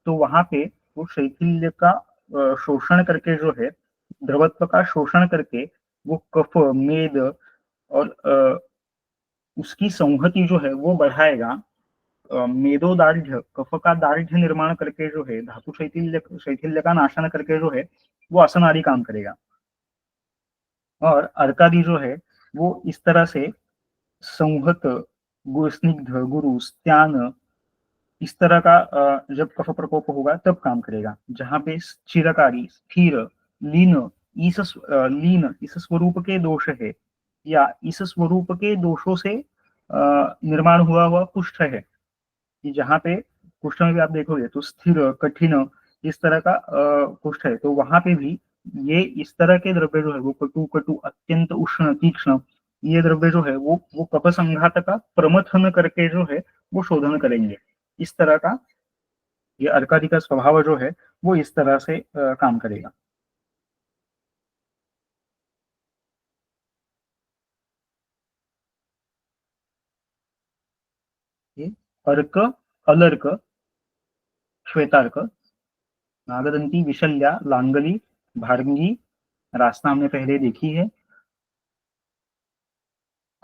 तो वहां पे वो शैथिल्य का शोषण करके जो है, द्रवत्व का शोषण करके वो कफ, मेद और उसकी संहति जो है वो बढ़ाएगा। मेदो दार्ढ्य, कफ का दार्ढ्य निर्माण करके जो है, धातु शैथिल्य शैथिल्य का नाशन करके जो है वो आसन आदि काम करेगा। और अर्कादि जो है वो इस तरह से संहत, स्निग्ध, गुरु, स्त्यान इस तरह का जब कफ प्रकोप होगा तब काम करेगा। जहां पे चिरकारी, स्थिर, लीन, लीन इस स्वरूप के दोष है या इस स्वरूप के दोषों से निर्माण हुआ हुआ कुष्ठ है, कि जहाँ पे कुष्ठ में भी आप देखोगे तो स्थिर, कठिन इस तरह का कुष्ठ है, तो वहां पे भी ये इस तरह के द्रव्य जो है वो कटु कटु, अत्यंत उष्ण, तीक्ष्ण, ये द्रव्य जो है वो कफ संघात का प्रमथन करके जो है वो शोधन करेंगे। इस तरह का ये अर्कादि का स्वभाव जो है वो इस तरह से काम करेगा। ये अर्क, अलर्क, श्वेतार्क, नागदंती, विशल्या, लांगली, भारंगी, रास्ता हमने पहले देखी है।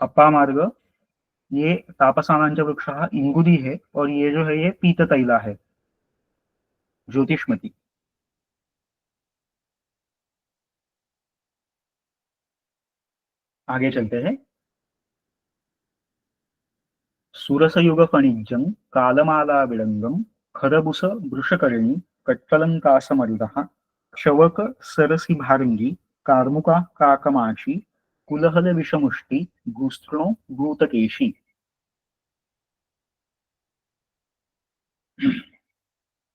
अपामार्ग, ये तापसानांच वृक्ष इंगुदी है और ये जो है ये पीत तैला है, ज्योतिषमती। आगे चलते हैं। सुरसयुग फणिज्यं, कालमाला विडंगम, खरबुस, वृषकर्णी, कट्टलंकासमर्दः, क्षवक, सरसी भारंगी, कार्मुका, काकमाशी, कुलहल विषमुष्टि, भूस्तृणो, भूतकेशी।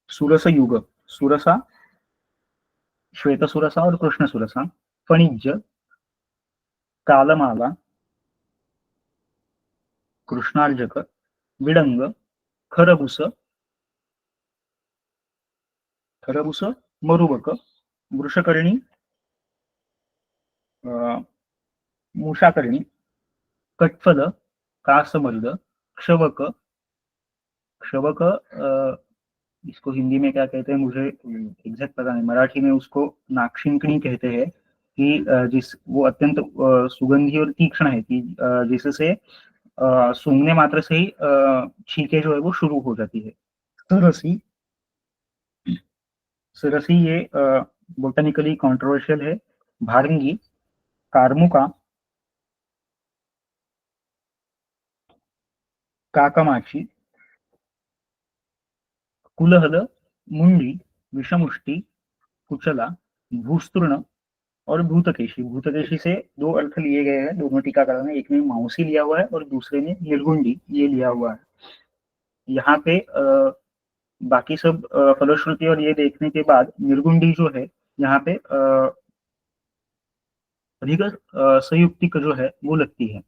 सुरस युग, सुरसा, श्वेत सुरसा और कृष्ण सुरसा, फणिज्य, कालमाला, कृष्णार्जक, विडंग, खरबुस, खरबुस, मरुवक, वृषकर्णी, मूषाकर्णी, कटफल, कासमर्द, क्षवक, क्षवक इसको हिंदी में क्या कहते हैं मुझे एग्जैक्ट पता नहीं, मराठी में उसको नाक्षिंकणी कहते हैं, कि जिस वो अत्यंत सुगंधी और तीक्ष्ण है, कि जिससे सूंघने मात्र से ही छींके जो है वो शुरू हो जाती है। सरसी, सरसी ये बोटानिकली कंट्रोवर्शियल है। भारंगी, कार्मुका, काकमाची, कुलहद, मुंडी, विषमुष्टि, कुचला, भूस्तृण और भूतकेशी। भूतकेशी से दो अर्थ लिए गए हैं दोनों टीकाकरण में, एक ने माउसी लिया हुआ है और दूसरे ने निर्गुंडी ये लिया हुआ है। यहाँ पे बाकी सब फलश्रुति और ये देखने के बाद निर्गुंडी जो है यहाँ पे अधिक संयुक्तिक जो है वो लगती है।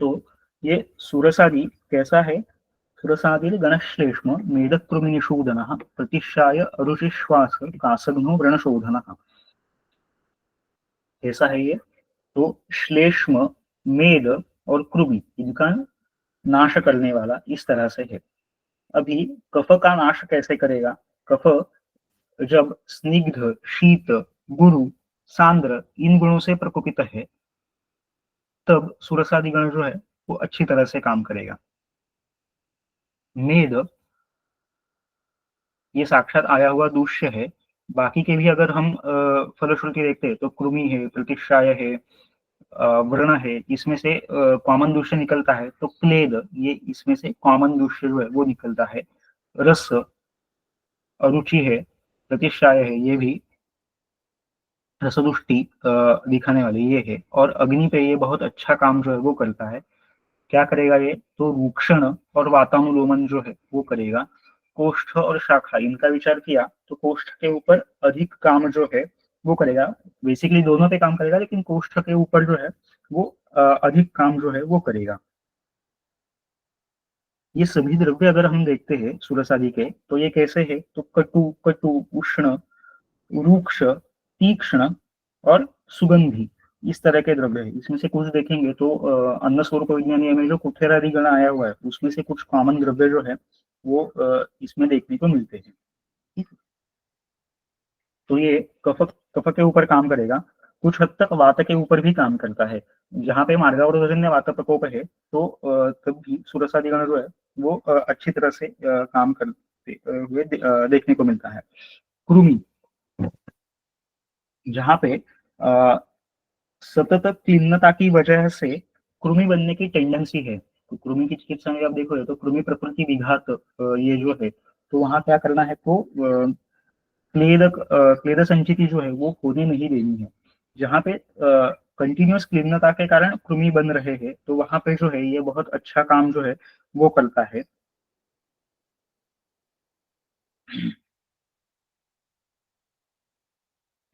तो ये सुरसादी कैसा है? सुरसादी गणश्लेष्म मेदकृमिनिषूदनः प्रतिशाय अरुचिश्वास कासघ्नो व्रणशोधनः। कैसा है ये? तो श्लेष्म, मेद और कृमि इनका नाश करने वाला इस तरह से है। अभी कफ का नाश कैसे करेगा? कफ जब स्निग्ध, शीत, गुरु, सांद्र इन गुणों से प्रकोपित है तब सुरसादी गण जो है वो अच्छी तरह से काम करेगा। मेद ये साक्षात आया हुआ दूष्य है। बाकी के भी अगर हम फलश्रुति देखते हैं तो कृमि है, प्रतिशाय है, व्रण है, इसमें से कॉमन दूष्य निकलता है। तो क्लेद ये इसमें से कॉमन दूष्य जो है वो निकलता है। रस, अरुचि है, प्रतिशाय है, ये भी रसदुष्टि दिखाने वाले ये है। और अग्नि पे ये बहुत अच्छा काम जो है वो करता है। क्या करेगा ये? तो रूक्षण और वातानुलोमन जो है वो करेगा। कोष्ठ और शाखा इनका विचार किया तो कोष्ठ के ऊपर अधिक काम जो है वो करेगा। बेसिकली दोनों पे काम करेगा लेकिन कोष्ठ के ऊपर जो है वो अधिक काम जो है वो करेगा। ये सभी द्रव्य अगर हम देखते हैं सुरसादी के तो ये कैसे है? तो कटु, कटु, उष्ण, रूक्ष, तीक्ष्ण और सुगंधी इस तरह के द्रव्य है। इसमें से कुछ देखेंगे तो अन्न स्वरूप विज्ञानीय में जो कुठेरादि गण आया हुआ है उसमें से कुछ कॉमन द्रव्य जो है वो इसमें देखने को मिलते हैं। ठीक है? तो ये कफ कफ के ऊपर काम करेगा। कुछ हद तक वात के ऊपर भी काम करता है। जहाँ पे मार्गावरोधजन्य वात प्रकोप है तो तब भी सुरसादी गण जो है वो अच्छी तरह से काम करते हुए देखने को मिलता है। कृमि, जहाँ पे सतत क्लिन्नता की वजह से कृमि बनने की टेंडेंसी है। तो कृमि की चिकित्सा में आप देखोगे तो कृमि प्रकृति विघात ये जो है तो वहां क्या करना है? तो क्लेद संचिति जो है वो होने नहीं देनी है। जहाँ पे कंटिन्यूअस क्लिन्नता के कारण कृमि बन रहे हैं तो वहां पे जो है ये बहुत अच्छा काम जो है वो करता है।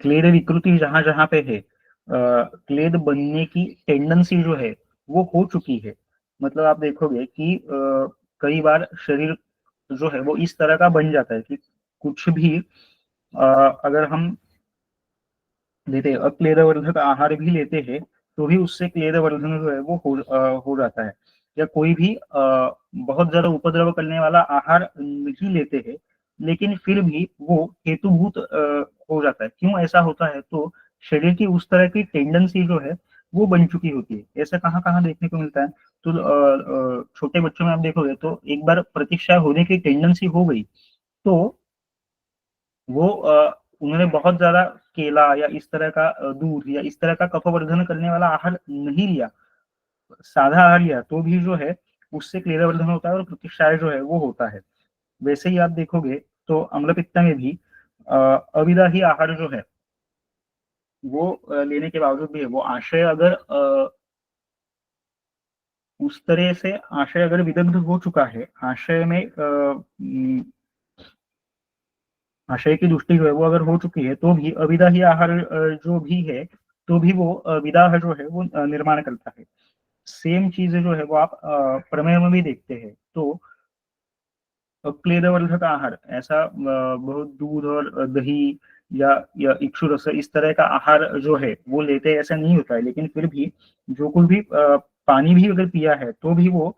क्लेद विकृति जहां जहां पे है, क्लेद बनने की टेंडेंसी जो है वो हो चुकी है। मतलब आप देखोगे कि कई बार शरीर जो है वो इस तरह का बन जाता है कि कुछ भी अगर हम लेते हैं अक्लेदवर्धक आहार भी लेते हैं तो भी उससे क्लेदवर्धन जो है वो हो जाता है। या कोई भी बहुत ज्यादा उपद्रव करने वाला आहार नहीं लेते हैं लेकिन फिर भी वो हेतुभूत हो जाता है। क्यों ऐसा होता है? तो शरीर की उस तरह की टेंडेंसी जो है वो बन चुकी होती है। ऐसा कहाँ कहाँ देखने को मिलता है? तो छोटे बच्चों में आप देखोगे तो एक बार प्रतीक्षा होने की टेंडेंसी हो गई तो वो उन्होंने बहुत ज्यादा केला या इस तरह का दूध या इस तरह का कफवर्धन करने वाला आहार नहीं लिया, साधा आहार लिया तो भी जो है उससे क्लेदवर्धन होता है और प्रतिक्षाय जो है वो होता है। वैसे ही आप देखोगे तो अम्ल पित्त में भी अविदाही आहार जो है वो लेने के बावजूद भी है वो आशय अगर उस तरह से आशय अगर विदग्ध हो चुका है, आशय में आशय की दृष्टि जो है वो अगर हो चुकी है तो भी अविदाही आहार जो भी है तो भी वो विदाह जो है वो निर्माण करता है। सेम चीज जो है वो आप प्रमेय में भी देखते हैं। तो क्लेदवर्धक आहार ऐसा बहुत दूध और दही या इक्षु रस इस तरह का आहार जो है वो लेते ऐसा नहीं होता है लेकिन फिर भी जो कुछ भी पानी भी अगर पिया है तो भी वो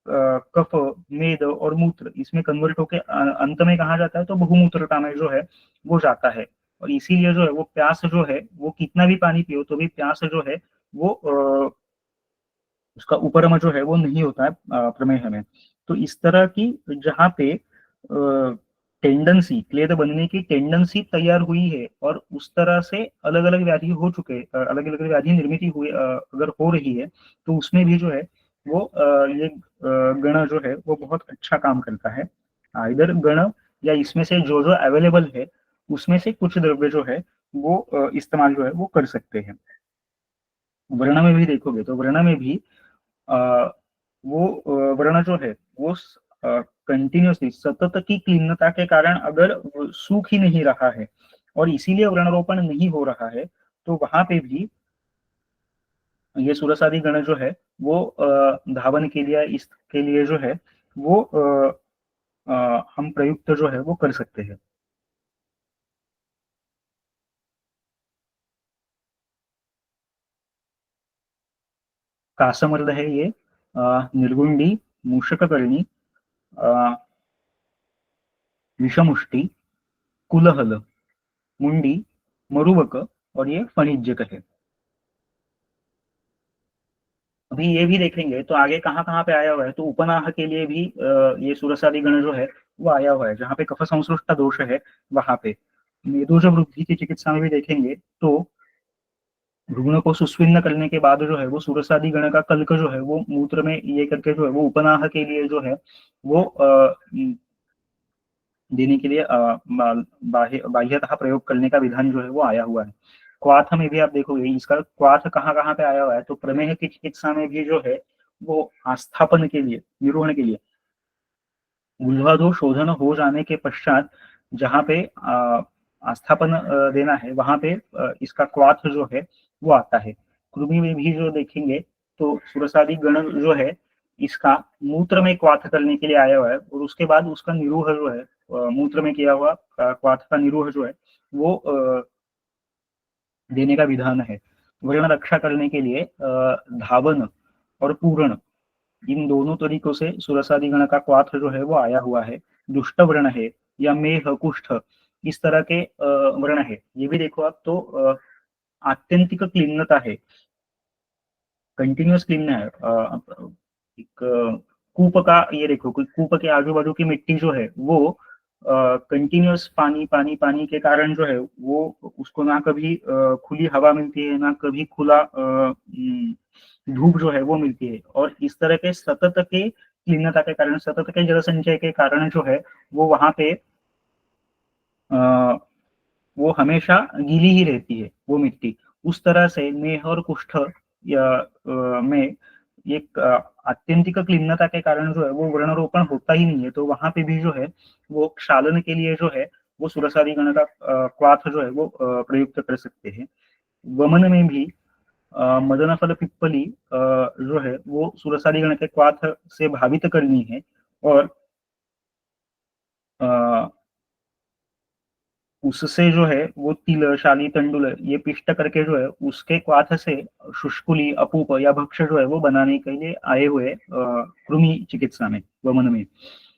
कफ, मेद और मूत्र इसमें कन्वर्ट होके अंत में कहा जाता है तो बहुमूत्रता में जो है वो जाता है। और इसीलिए जो है वो प्यास जो है वो कितना भी पानी पियो तो भी प्यास जो है वो उसका उपरम जो है वो नहीं होता है प्रमेह में। तो इस तरह की जहाँ पे टेंडेंसी क्लेद बनने की टेंडेंसी तैयार हुई है और उस तरह से अलग अलग व्याधि हो चुके अलग अलग व्याधि निर्मित हुई अगर हो रही है तो उसमें भी जो है वो ये गण जो है वो बहुत अच्छा काम करता है। इधर गण या इसमें से जो जो अवेलेबल है उसमें से कुछ द्रव्य जो है वो इस्तेमाल जो है वो कर सकते हैं। वर्ण में भी देखोगे तो वर्ण में भी अ, वो वर्ण जो है वो कंटिन्यूसली सतत की क्लीनता के कारण अगर सूख ही नहीं रहा है और इसीलिए वृणारोपण नहीं हो रहा है, तो वहां पे भी ये सुरसादी गण जो है वो धावन के लिए इसके लिए जो है वो हम प्रयुक्त जो है वो कर सकते हैं। कासमर्द है ये निर्गुंडी, मूषककर्णी, अ, विषमुष्टि, कुलहल, मुंडी, मरुवक और ये फणिज्यक है। अभी ये भी देखेंगे तो आगे कहाँ कहाँ पे आया हुआ है, तो उपनाह के लिए भी ये सुरसादी गण जो है वो आया हुआ है, जहाँ पे कफ संश्लिष्ट का दोष है वहां पे। मेदोज वृद्धि की चिकित्सा में भी देखेंगे तो रुग्ण को सुस्विन्न करने के बाद जो है वो सुरसादी गण का कल्क जो है वो मूत्र में ये करके जो है वो उपनाह के लिए जो है वो देने के लिए बाह्यतः प्रयोग करने का विधान जो है वो आया हुआ है। क्वाथ में भी आप देखोगे इसका क्वाथ कहाँ कहाँ पे आया हुआ है, तो प्रमेह की चिकित्सा में भी जो है वो आस्थापन के लिए, निरूपण के लिए, गुल्हादो शोधन हो जाने के पश्चात जहाँ पे आस्थापन देना है वहां पे इसका क्वाथ जो है वो आता है। कृमि में भी जो देखेंगे तो सुरसादी गण जो है इसका मूत्र में क्वाथ करने के लिए आया हुआ है, और उसके बाद उसका निरूह जो है मूत्र में किया हुआ क्वाथ का निरूह जो है वो देने का विधान है। वर्ण रक्षा करने के लिए धावन और पूर्ण, इन दोनों तरीकों से सुरसादी गण का क्वाथ जो है वो आया हुआ है। दुष्ट वर्ण है या मेह कुष्ठ, इस तरह के वर्ण है। ये भी देखो आप तो आत्यंतिक क्लीनता है, कंटिन्यूअस क्लीन है। एक कूप का ये देखो, कूप के आजू बाजू की मिट्टी जो है वो कंटिन्यूअस पानी पानी पानी के कारण जो है वो उसको ना कभी खुली हवा मिलती है ना कभी खुला धूप जो है वो मिलती है, और इस तरह के सतत के क्लीनता के कारण, सतत के जल संचय के कारण जो है वो वहां पे आ, वो हमेशा गीली ही रहती है वो मिट्टी। उस तरह से मेह और कुष्ठ या में एक आत्यंतिक क्लीनता के कारण जो है वो वृणारोपण होता ही नहीं है, तो वहां पे भी जो है वो क्षालन के लिए जो है वो सुरसादी गण का क्वाथ जो है वो प्रयुक्त कर सकते हैं। वमन में भी मदन फल पिप्पली जो है वो सुरसादी गण के क्वाथ से भावित करनी है, और उससे जो है वो तिल शाली तंडुल ये पिष्ट करके जो है उसके क्वाथ से शुष्कुली अपूप या भक्ष्य जो है वो बनाने के लिए आए हुए कृमि चिकित्सा में, वमन में।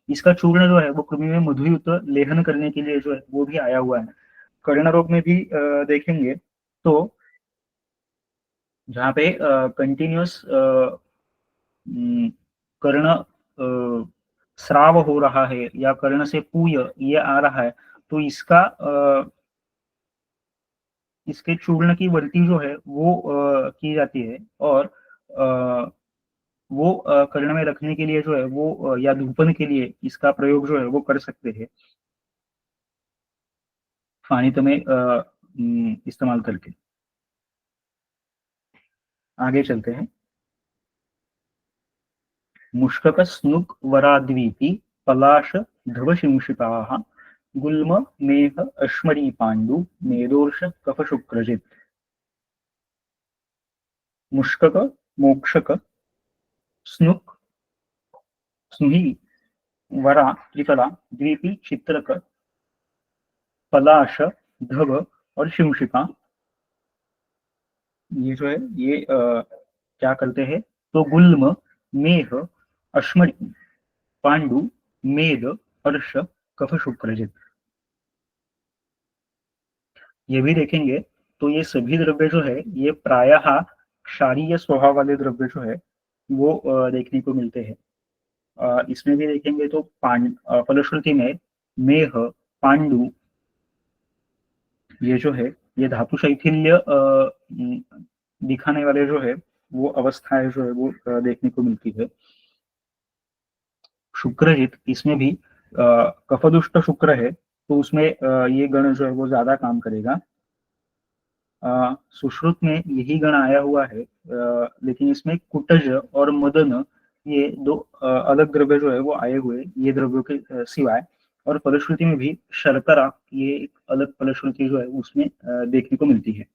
इसका चूर्ण जो है वो कृमि में मधुयुक्त लेहन करने के लिए जो है वो भी आया हुआ है। कर्ण रोग में भी देखेंगे तो जहाँ पे कंटिन्यूअस कर्ण स्राव हो रहा है या कर्ण से पूय ये आ रहा है, तो इसका इसके चूर्ण की वर्ती जो है वो की जाती है, और वो कर्ण में रखने के लिए जो है वो या धूपन के लिए इसका प्रयोग जो है वो कर सकते हैं फानित में इस्तेमाल करके। आगे चलते हैं। मुष्कक स्नुक वराद्वीपी पलाश धवशिंशिताः गुल्म मेघ अश्मरी पांडु मेदोर्ष कफ शुक्रजित। मुष्कक, मोक्षक, स्नुक, स्नुही, वरा त्रिफला, द्वीपी, चित्रक, पलाश, धव और शिंशिका, ये जो है ये क्या करते हैं, तो गुल्म, मेघ, अश्मरी, पांडु, मेद, अर्श, कफ शुक्रजित, ये भी देखेंगे तो ये सभी द्रव्य जो है ये प्रायः क्षारीय स्वभाव वाले द्रव्य जो है वो देखने को मिलते हैं। इसमें भी देखेंगे तो फलश्रुति में मेह, पांडु, ये जो है ये धातु शैथिल्य दिखाने वाले जो है वो अवस्थाएं जो है वो देखने को मिलती है। शुक्रजित, इसमें भी कफदुष्ट शुक्र है, तो उसमें ये गण जो है वो ज्यादा काम करेगा। सुश्रुत में यही गण आया हुआ है, लेकिन इसमें कुटज और मदन, ये दो अलग द्रव्य जो है वो आए हुए, ये द्रव्यों के सिवाय। और फलश्रुति में भी शर्करा, ये एक अलग फलश्रुति जो है उसमें देखने को मिलती है।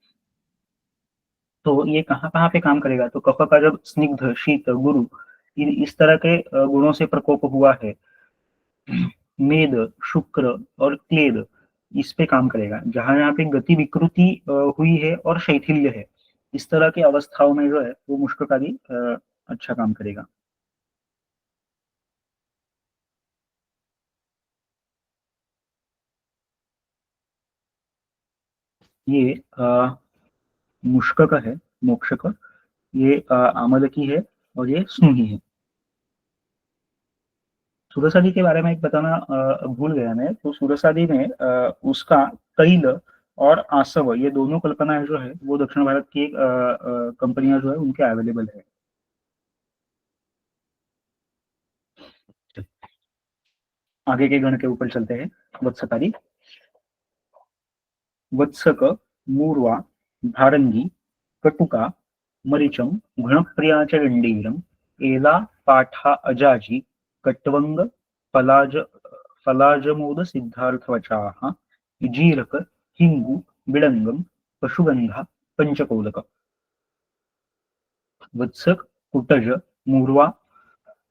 तो ये कहाँ कहाँ पे काम करेगा, तो कफ का जब स्निग्ध, शीत, गुरु, इस तरह के गुणों से प्रकोप हुआ है, मेद, शुक्र और क्लेद, इस पे काम करेगा। जहां यहाँ पे गति विकृति हुई है और शैथिल्य है, इस तरह की अवस्थाओं में जो है वो मुष्ककादि अच्छा काम करेगा। ये मुष्कक है, मोक्षक, ये आमलकी है, और ये स्नुही है। सुरसादी के बारे में एक बताना भूल गया मैं। तो सुरसादी में उसका तैल और आसव, ये दोनों कल्पनाएं जो है वो दक्षिण भारत की कंपनियां जो है उनके अवेलेबल है। आगे के गण के ऊपर चलते हैं। वत्सकारी, वत्सक, मूर्वा, भारंगी, कटुका, मरिचम, घृणप्रिया च गंडीरम, एला, पाठा, अजाजी, कट्वंग, फलाज फलाजमोद सिद्धार्थवचाः, जीरक, हिंगु, बिडंगम, पशुगंधा, पंचकोलक। वत्सक, कुटज, मूर्वा,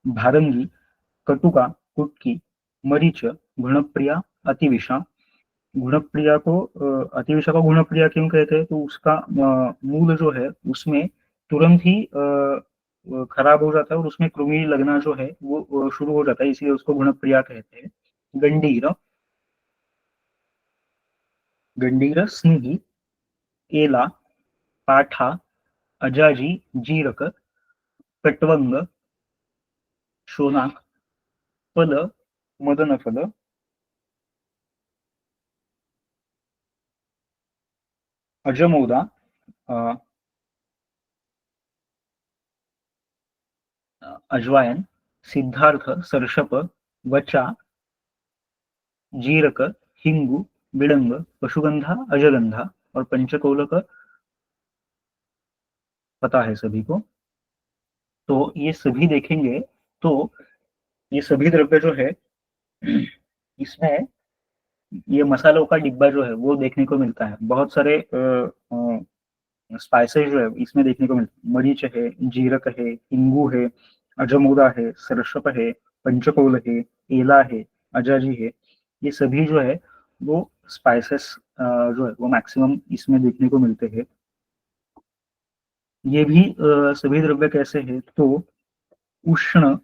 भारंगी, कटुका, कुटकी, मरीच, घृणप्रिया, अतिविषा। गुणप्रिया को अतिविषा को गुणप्रिया क्यों कहते हैं, तो उसका मूल जो है उसमें तुरंत ही खराब हो जाता है, और उसमें कृमि लगना जो है वो शुरू हो जाता है, इसलिए उसको गुणप्रिया कहते हैं। गंडीर, गंडीर, स्नेही, एला, पाठा, अजाजी, जीरक, कटवंग, शोनाक, फल, मदन फल, अजमोदा, अजवायन, सिद्धार्थ, सर्षप, वचा, जीरक, हिंगु, बिड़ंग, पशुगंधा, अजगंधा और पंचकोलक पता है सभी को। तो ये सभी देखेंगे तो ये सभी द्रव्य जो है इसमें ये मसालों का डिब्बा जो है वो देखने को मिलता है। बहुत सारे स्पाइसेस जो है इसमें देखने को मिलते हैं। मरीच है, जीरक है, हिंगू है, अजमोदा है, सरसप है, पंचकोल है, एला है, अजाजी है। ये सभी जो है वो स्पाइसेस जो है वो मैक्सिमम इसमें देखने को मिलते हैं। ये भी सभी द्रव्य कैसे है, तो उष्ण,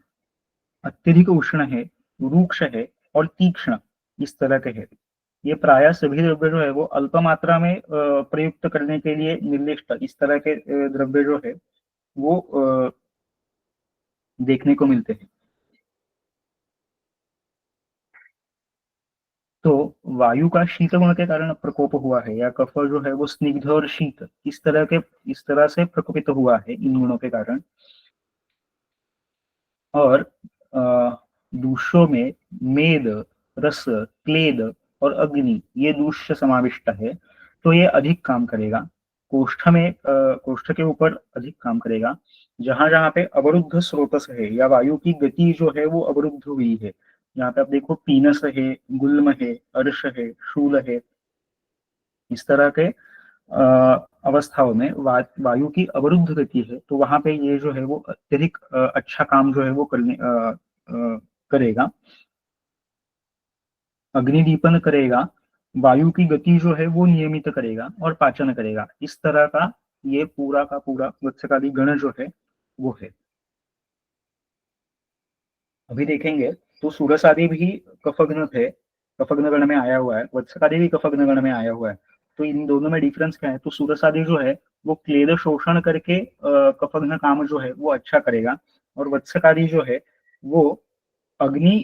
अत्यधिक उष्ण है, रूक्ष है और तीक्ष्ण, इस तरह के है। ये प्राय सभी द्रव्य जो है वो अल्प मात्रा में प्रयुक्त करने के लिए निर्दिष्ट इस तरह के द्रव्य जो है वो देखने को मिलते हैं। तो वायु का शीत गुण के कारण प्रकोप हुआ है, या कफ जो है वो स्निग्ध और शीत इस तरह से प्रकोपित हुआ है इन गुणों के कारण। और दूषों में मेद, रस, क्लेद और अग्नि, ये दूष्य समाविष्ट है, तो ये अधिक काम करेगा। कोष्ठ के ऊपर अधिक काम करेगा। जहां जहां पे अवरुद्ध स्रोतस है, या वायु की गति जो है वो अवरुद्ध हुई है, यहाँ पे आप देखो पीनस है, गुल्म है, अर्श है, शूल है, इस तरह के अवस्थाओं में वायु की अवरुद्ध गति है, तो वहां पे ये जो है वो अत्यधिक अच्छा काम जो है वो करेगा। अग्निदीपन करेगा, वायु की गति जो है वो नियमित करेगा और पाचन करेगा। इस तरह का ये पूरा का पूरा वत्सकादि गण जो है वो है। अभी देखेंगे तो सूरसादि भी कफग्न थे, कफग्न गण में आया हुआ है, वत्सकादि भी कफग्न गण में आया हुआ है। तो इन दोनों में डिफरेंस क्या है, तो सूरसादि जो है वो क्लेद शोषण करके कफग्न काम जो है वो अच्छा करेगा, और वत्सकादि जो है वो अग्नि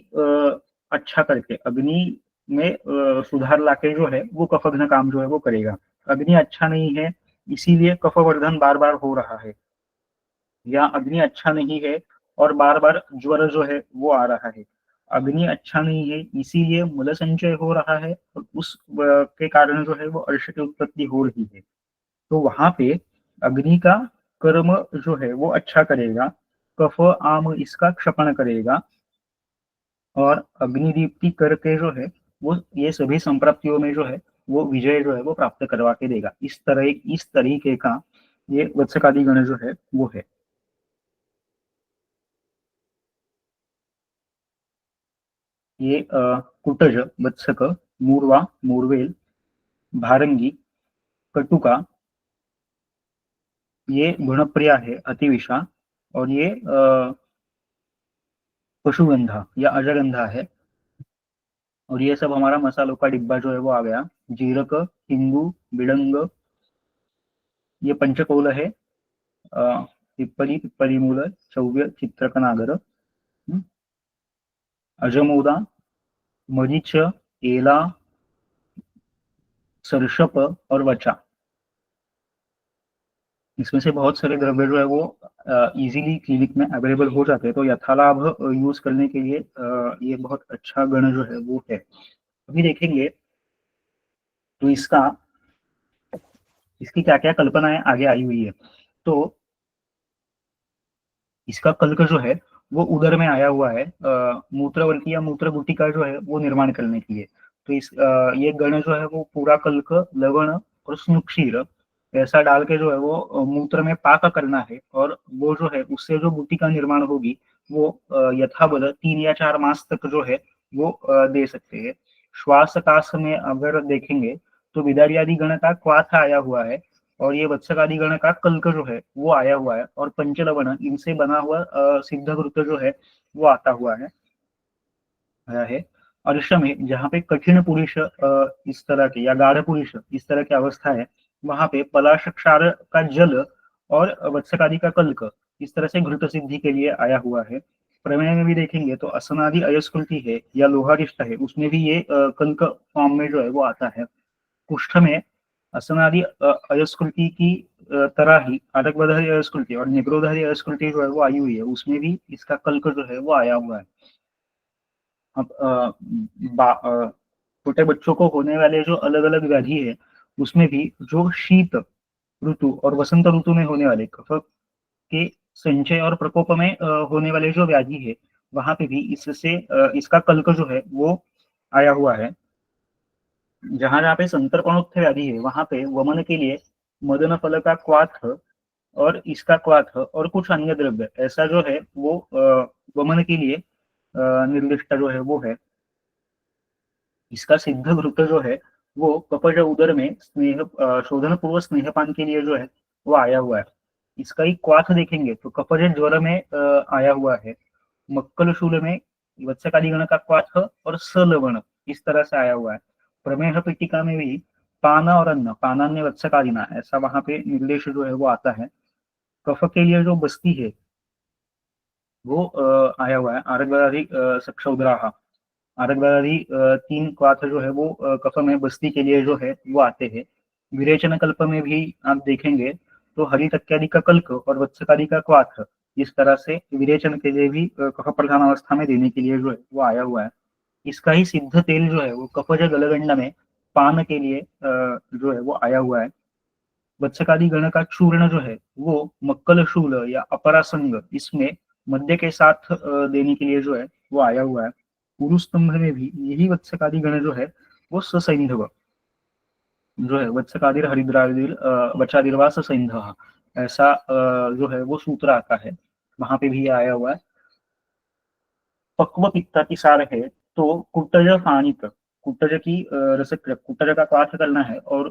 अच्छा करके, अग्नि में सुधार लाके जो है वो कफग्न काम जो है वो करेगा। अग्नि अच्छा नहीं है, इसीलिए कफवर्धन बार बार हो रहा है। या अग्नि अच्छा नहीं है और बार बार ज्वर जो है वो आ रहा है, अग्नि अच्छा नहीं है इसीलिए मल संचय हो रहा है और उस के कारण जो है वो अर्श की उत्पत्ति हो रही है, तो वहां पे अग्नि का कर्म जो है वो अच्छा करेगा, कफ आम इसका क्षपण करेगा और अग्निदीप्ति करके जो है वो ये सभी संप्राप्तियों में जो है वो विजय जो है वो प्राप्त करवा के देगा। इस तरीके का ये वत्सकादि गण जो है वो है। ये कुटज, वत्सक, मूर्वा, मूर्वेल, भारंगी, कटुका, ये गुणप्रिया है, अतिविषा, और ये पशुगंधा या अजगंधा है। और ये सब हमारा मसालों का डिब्बा जो है वो आ गया। जीरक, हिंगू, बिड़ंग, ये पंचकौल है, पिप्पली, पिप्पली मूल, चौव्य, चित्रकनागर, अजमोदा, मरीच, एला, सरशप और वचा। इसमें से बहुत सारे द्रव्य जो है वो इजीली क्लिनिक में अवेलेबल हो जाते हैं, तो यथालाभ यूज करने के लिए ये बहुत अच्छा गण जो है वो है। अभी देखेंगे तो इसकी क्या क्या कल्पनाएं आगे आई हुई है। तो इसका कल्क जो है वो उदर में आया हुआ है, मूत्रवर्ती या मूत्र गुटिका जो है वो निर्माण करने के लिए। तो ये गण जो है वो पूरा कल्क, लवण और स्नुक्षीर ऐसा डाल के जो है वो मूत्र में पाक करना है, और वो जो है उससे जो गुटिका निर्माण होगी वो यथाबल 3 या 4 मास तक जो है वो दे सकते हैं। श्वास काश में अगर देखेंगे तो विदारियादि गण का क्वाथ आया हुआ है, और ये वत्सकादि गण का कल्क जो है वो आया हुआ है, और पंचलवण इनसे बना हुआ सिद्ध वृत्त जो है वो आता हुआ है, आया है। अर्श में जहाँ पे कठिन पुरुष इस तरह के या गाढ़ पुरुष इस तरह की अवस्था है, वहां पे पलाश क्षार का जल और वत्सकादि का कल्क इस तरह से घृत सिद्धि के लिए आया हुआ है। प्रमेय में भी देखेंगे तो असनादि अयस्कुल्टी है या लोहारिष्ट है, उसमें भी ये कल्क फॉर्म में जो है वो आता है। कुष्ठ में असनादि अयस्कुल्टी की तरह ही आरकबधारी अयस्कुल्टी और निग्रोधारी अयस्कुल्टी जो है वो आई हुई है, उसमें भी इसका कल्क जो है वो आया हुआ है। अब छोटे बच्चों को होने वाले जो अलग अलग व्याधि है उसमें भी जो शीत ऋतु और वसंत ऋतु में होने वाले कफ के संचय और प्रकोप में होने वाले जो व्याधि है, वहां पे भी इससे इसका कल्क जो है वो आया हुआ है। जहां जहाँ पे संतर्पणोत्थ व्याधि है वहां पे वमन के लिए मदन फल का क्वाथ और इसका क्वाथ और कुछ अन्य द्रव्य ऐसा जो है वो वमन के लिए निर्दिष्ट जो है वो है। इसका सिद्ध वृत्त जो है वो कपज उदर में स्नेह शोधन पूर्व स्नेहपान के लिए जो है वो आया हुआ है। इसका ही क्वाथ देखेंगे तो कपज ज्वर में आया हुआ है। मक्कल शूल में वत्सकादिगण का क्वाथ और सलवण इस तरह से आया हुआ है। प्रमेह पिटिका में भी पाना और अन्न, पानान्य वत्सकादिना ऐसा वहां पे निर्देश जो है वो आता है। कफ के लिए जो बस्ती है वो आया हुआ है, आरग्वारी सक्षौद्राहा। आरग्वारी 3 क्वाथ जो है वो कफ में बस्ती के लिए जो है वो आते हैं। विरेचन कल्प में भी आप देखेंगे तो हरि तक्यादि का कल्क और वत्सकादि का क्वाथ इस तरह से विरेचन के लिए भी कफ प्रधान अवस्था में देने के लिए जो है वो आया हुआ है। इसका ही सिद्ध तेल जो है वो कफज गलगंड में पान के लिए जो है वो आया हुआ है। वत्सकादि गण का चूर्ण जो है वो मक्कल शूल या अपरासंग इसमें मध्य के साथ देने के लिए जो है वो आया हुआ है। पुरुस्तंभ में भी यही वत्सकादि गण जो है वो ससैंधव जो है वत्सकादिर हरिद्रादिर वचादिर्वा ससैंधव ऐसा जो है वो सूत्र आता है, वहां पे भी आया हुआ है। पक्व पित्तातिसार है तो कुटज फानिक, कुटज की रसक्रिया, कुटज का क्वाथ करना है और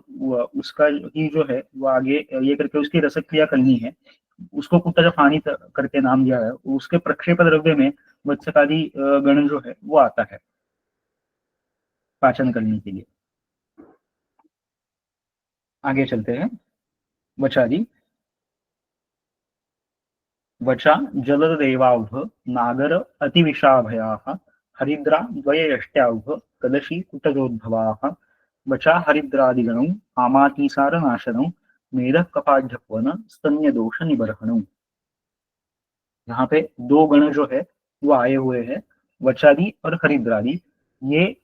उसका ही जो है वो आगे ये करके उसकी रसक्रिया करनी है, उसको कुटज फानिक करके नाम दिया है। उसके प्रक्षेप द्रव्य में वत्सकादि गण जो है वो आता है पाचन करने के लिए। आगे चलते हैं। वचादि, वचा जलदेवाउघ, नागर अतिविषाभयाः, हरिद्रा द्वययष्ट्याउघ, कलशी कुटजोद्भवाः, वचा हरिद्रादिगणौ, आमातीसारनाशनौ, मेधः कपाढ्यप्वन स्तन्यदोष निबर्हणौ। यहाँ पे दो गण जो है वो आए हुए हैं, वचादि और हरिद्रादि। ये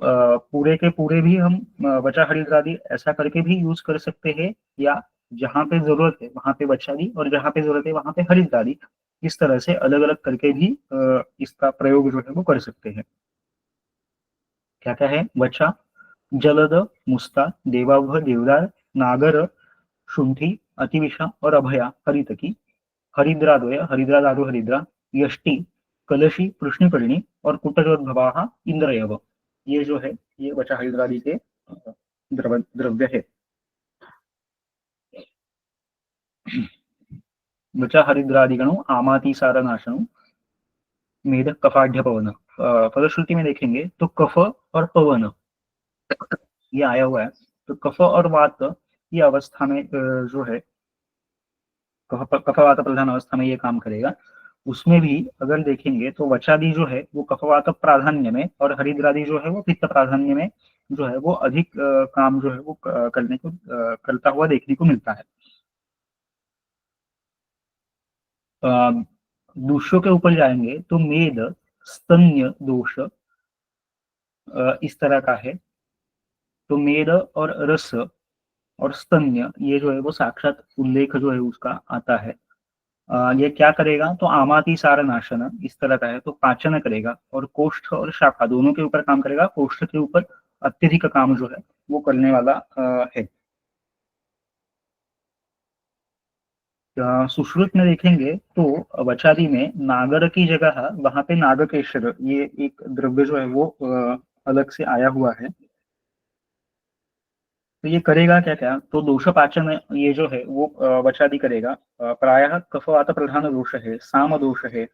पूरे के पूरे भी हम वचा हरिद्रादि ऐसा करके भी यूज कर सकते हैं, या जहाँ पे जरूरत है वहां पे वचादि और जहाँ पे जरूरत है वहां पे हरिद्रादि, इस तरह से अलग अलग करके भी इसका प्रयोग जो है वो कर सकते हैं। क्या क्या है? वचा, जलद, मुस्ता, देवाभ, देवदार, नागर, शुंठी, अतिविषा और अभया, हरितकी, हरिद्राद्वय, हरिद्रा दारु हरिद्रा, यष्टि, कलशी, कृष्णकर्णी और कुटजोद्भवा इंद्रयव। ये जो है ये वचा हरिद्रादि के द्रव्य है। वचा हरिद्रादिगणों आमातिसार नाशनु, मेढक, कफाढ्य, पवन। फलश्रुति में देखेंगे तो कफ और पवन ये आया हुआ है। तो कफ और वात ये अवस्था में जो है कफवात प्रधान अवस्था में ये काम करेगा। उसमें भी अगर देखेंगे तो वचादि जो है वो कफवात प्राधान्य में और हरिद्रादि जो है वो पित्त प्राधान्य में जो है वो अधिक काम जो है वो करने को करता हुआ देखने को मिलता है। दूषों के ऊपर जाएंगे तो मेद, स्तन्य दोष इस तरह का है। तो मेद और रस और स्तन्य ये जो है वो साक्षात उल्लेख जो है उसका आता है। ये क्या करेगा? तो आमाति सार नाशन इस तरह का है, तो पाचन करेगा और कोष्ठ और शाखा दोनों के ऊपर काम करेगा। कोष्ठ के ऊपर अत्यधिक काम जो है वो करने वाला है। सुश्रुत में देखेंगे तो वचादि में नागर की जगह वहां पे नागकेशर ये एक द्रव्य जो है वो अलग से आया हुआ है। तो ये करेगा क्या क्या? तो दोष पाचन ये जो है वो वचादि करेगा। प्रायः कफवात प्रधान दोष है, साम दोष है,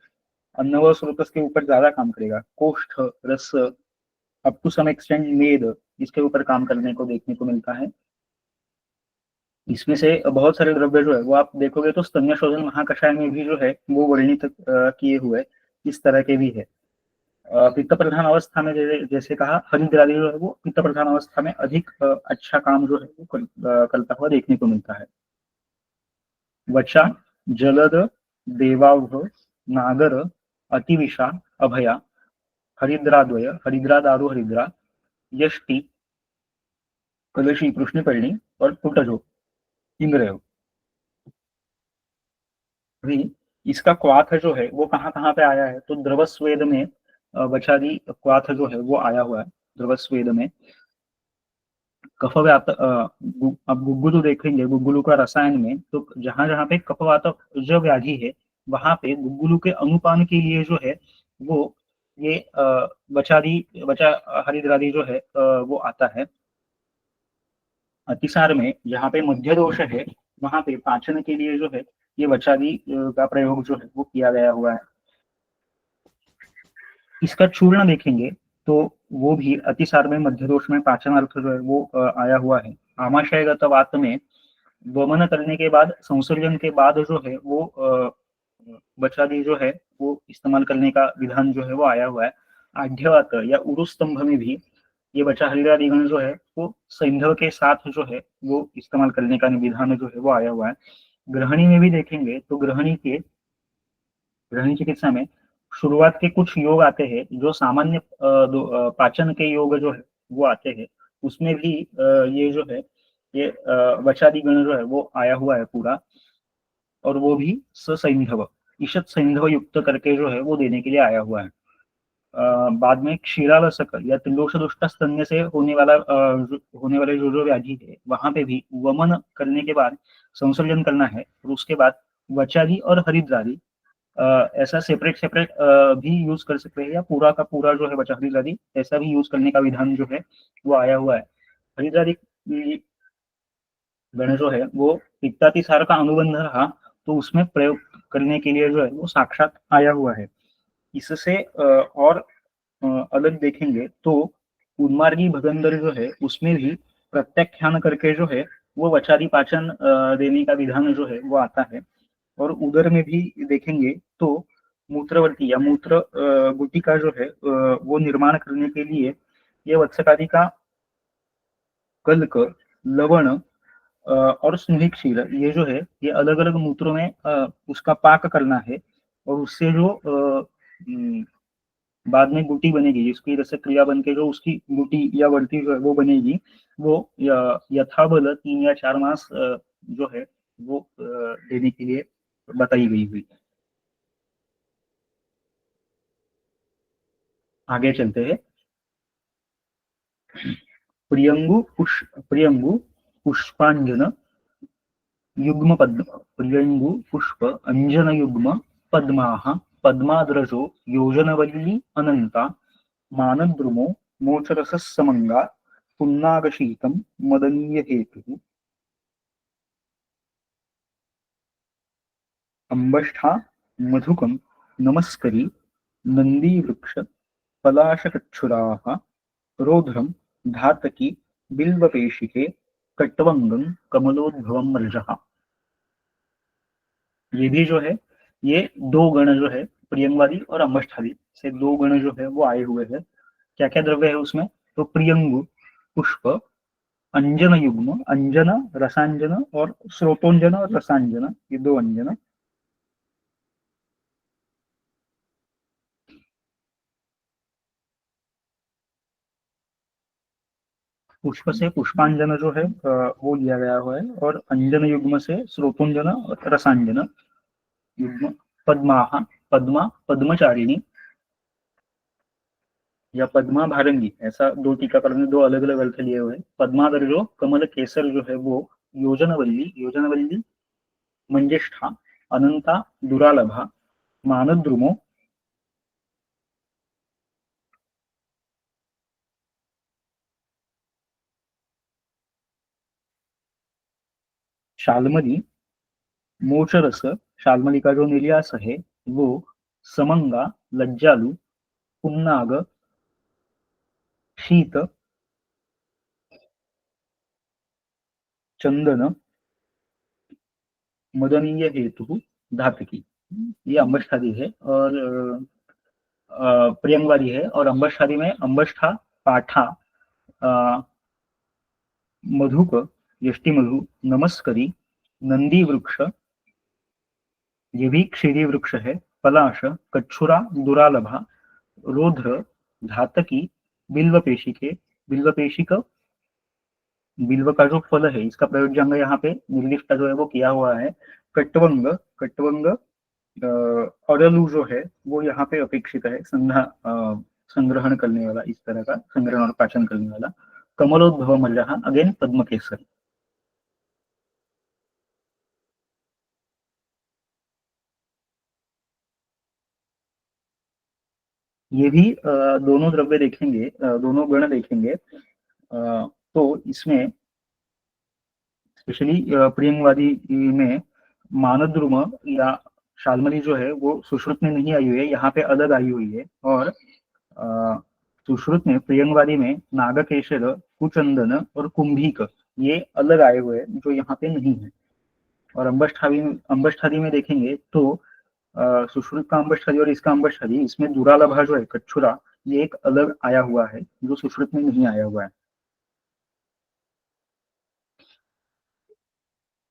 अन्नव स्रोत के ऊपर ज्यादा काम करेगा। कोष्ठ, रस, अप टू सम एक्सटेंड मेद इसके ऊपर काम करने को देखने को मिलता है। इसमें से बहुत सारे द्रव्य जो है वो आप देखोगे तो स्तन्य शोधन महाकषाय में भी जो है वो वर्णित किए हुए इस तरह के भी है। पित्त प्रधान अवस्था में जैसे कहा हरिद्रादि जो है वो पित्त प्रधान अवस्था में अधिक अच्छा काम जो है वो करता हुआ देखने को मिलता है। वचा, जलद, देवाभ, नागर, अतिविषा, अभया, हरिद्राद्वय, हरिद्रा दारु हरिद्रा, यष्टि, कलशी, कृष्णकर्णी और पुटजो, इंद्रयो। अभी इसका क्वाथ जो है वो कहाँ कहाँ पे आया है? तो द्रवस्वेद में वचादि क्वाथ जो है वो आया हुआ है। द्रवस्वेद में कफवात अब गुग्गुलू देखेंगे, गुग्गुलू का रसायन में तो जहां जहां पे कफवात जो व्याधि है वहां पे गुग्गुलू के अनुपान के लिए जो है वो ये वचादि वचा हरिद्रादि जो है वो आता है। अतिसार में जहाँ पे मध्य दोष है वहां पे पाचन के लिए जो है ये वचादि का प्रयोग जो है वो किया गया हुआ है। इसका चूर्ण देखेंगे तो वो भी अतिसार में मध्य दोष में पाचनार्थ जो है वो आया हुआ है। आमाशयगत वात में वमन करने के बाद संसर्जन के बाद जो है वो वचादि जो है वो इस्तेमाल करने का विधान जो है वो आया हुआ है। आढ्यवात या उरुस्तंभ में भी ये बचा हरिद्रादि गण जो है वो सैंधव के साथ जो है वो इस्तेमाल करने का विधान जो है वो आया हुआ है। ग्रहणी में भी देखेंगे तो ग्रहणी चिकित्सा में शुरुआत के कुछ योग आते हैं जो सामान्य पाचन के योग जो है वो आते हैं। उसमें भी ये जो है ये वचादि गण जो है वो आया हुआ है पूरा, और वो भी ससैंधव ईशत सैंधव युक्त करके जो है वो देने के लिए आया हुआ है। बाद में क्षीरालसक या त्रिदोष दुष्ट स्तन्य से होने वाले जो व्याधि है वहां पे भी वमन करने के बाद संसर्जन करना है, और उसके बाद वचादि और हरिद्रादि ऐसा सेपरेट सेपरेट भी यूज कर सकते हैं, या पूरा का पूरा जो है वचा हरिद्रादि ऐसा भी यूज करने का विधान जो है वो आया हुआ है। हरिद्रादि गण जो है वो पित्तातिसार का अनुबंध रहा तो उसमें प्रयोग करने के लिए जो है वो साक्षात आया हुआ है। इससे और अलग देखेंगे तो उन्मार्गी भगंदर जो है उसमें भी प्रत्याख्यान करके जो है वो वचारी पाचन देने का विधान जो है वो आता है। और उदर में भी देखेंगे तो मूत्रवर्ती या मूत्र गुटिका जो है वो निर्माण करने के लिए ये वत्सकादि का कल्क, लवण और स्नेहिक क्षीर ये जो है ये अलग अलग मूत्रों में उसका पाक करना है। और उससे जो बाद में गुटी बनेगी, जिसकी रसक क्रिया बन के जो उसकी गुटी या वर्ती जो है वो बनेगी, वो यथाबल 3 या 4 मास जो है वो देने के लिए बताई गई हुई है। आगे चलते हैं। प्रियंगु पुष्पांजन युग्म पद्म, प्रियंगु पुष्प अंजन युग्म पद्माः पद्माद्रजो योजनवल्ली अनंता मानद्रुमो मोचरसः समंगा पुन्नागशीतं मदनीय हेतुः अंबष्ठा मधुकं नमस्करी नंदीवृक्ष पलाशकच्छुराः रोध्रं धातकी बिल्वपेशिके कट्वंगं कमलोद्भवं मृजः। ये भी जो है, ये दो गण जो है, प्रियंगवादी और अम्बष्ठादी से दो गण जो है वो आए हुए हैं। क्या क्या द्रव्य है उसमें? तो प्रियंगु पुष्प, अंजन युग्म, अंजन रसांजन और स्रोतोंजन और रसांजन, ये दो अंजन। पुष्प से पुष्पांजन जो है वो लिया गया हुआ है, और अंजन युग्म से स्रोतोंजन और रसांजन युग्म। पद्माः पद्मा पद्मचारिणी या पद्मा भारंगी, ऐसा दो टीकाकरण ने दो अलग अलग अर्थ लिए हुए हैं। पद्माकर जो कमल केसर जो है वो योजनवल्ली, योजनवल्ली मंजिष्ठा अनंता दुरालभा मानद्रुमो शाल्मली मोचरस, शाल्मली का जो निर्यास है वो समंगा लज्जालु पुन्नाग शीत चंदन मदनीय हेतु धातकी, ये अम्बष्ठादी है। और प्रियंगवादी है। और अम्बष्ठादी में अम्बष्ठा पाठा मधुक यष्टि मधु नमस्करी नंदी वृक्ष, ये भी क्षीरी वृक्ष है। पलाश कच्छुरा दुरालभा रोध्र धातकी बिल्व पेशिके, बिल्व पेशिक, बिल्व का जो फल है इसका प्रयोज्यांग यहाँ पे निर्दिष्ट जो है वो किया हुआ है। कट्वंग, कट्वंग अरलू जो है वो यहाँ पे अपेक्षित है, संग्रहण करने वाला, इस तरह का संग्रहण और पाचन करने वाला। कमलोद्भव मल्लहा, अगेन पद्म केसर। ये भी दोनों द्रव्य देखेंगे, दोनों गण देखेंगे, तो इसमें स्पेशली प्रियंगवादी में मानद्रुम या शाल्मली जो है वो सुश्रुत में नहीं आई हुई है, यहाँ पे अलग आई हुई है। और सुश्रुत में प्रियंगवादी में नागकेशर कुचंदन और कुंभिक, ये अलग आए हुए हैं जो यहाँ पे नहीं है। और अंबष्ठादी में देखेंगे तो सुश्रुत का अंबष्ठादी और इसका अंबष्ठादी, इसमें दुरालभा जो है कच्छुरा, ये एक अलग आया हुआ है जो सुश्रुत में नहीं आया हुआ है।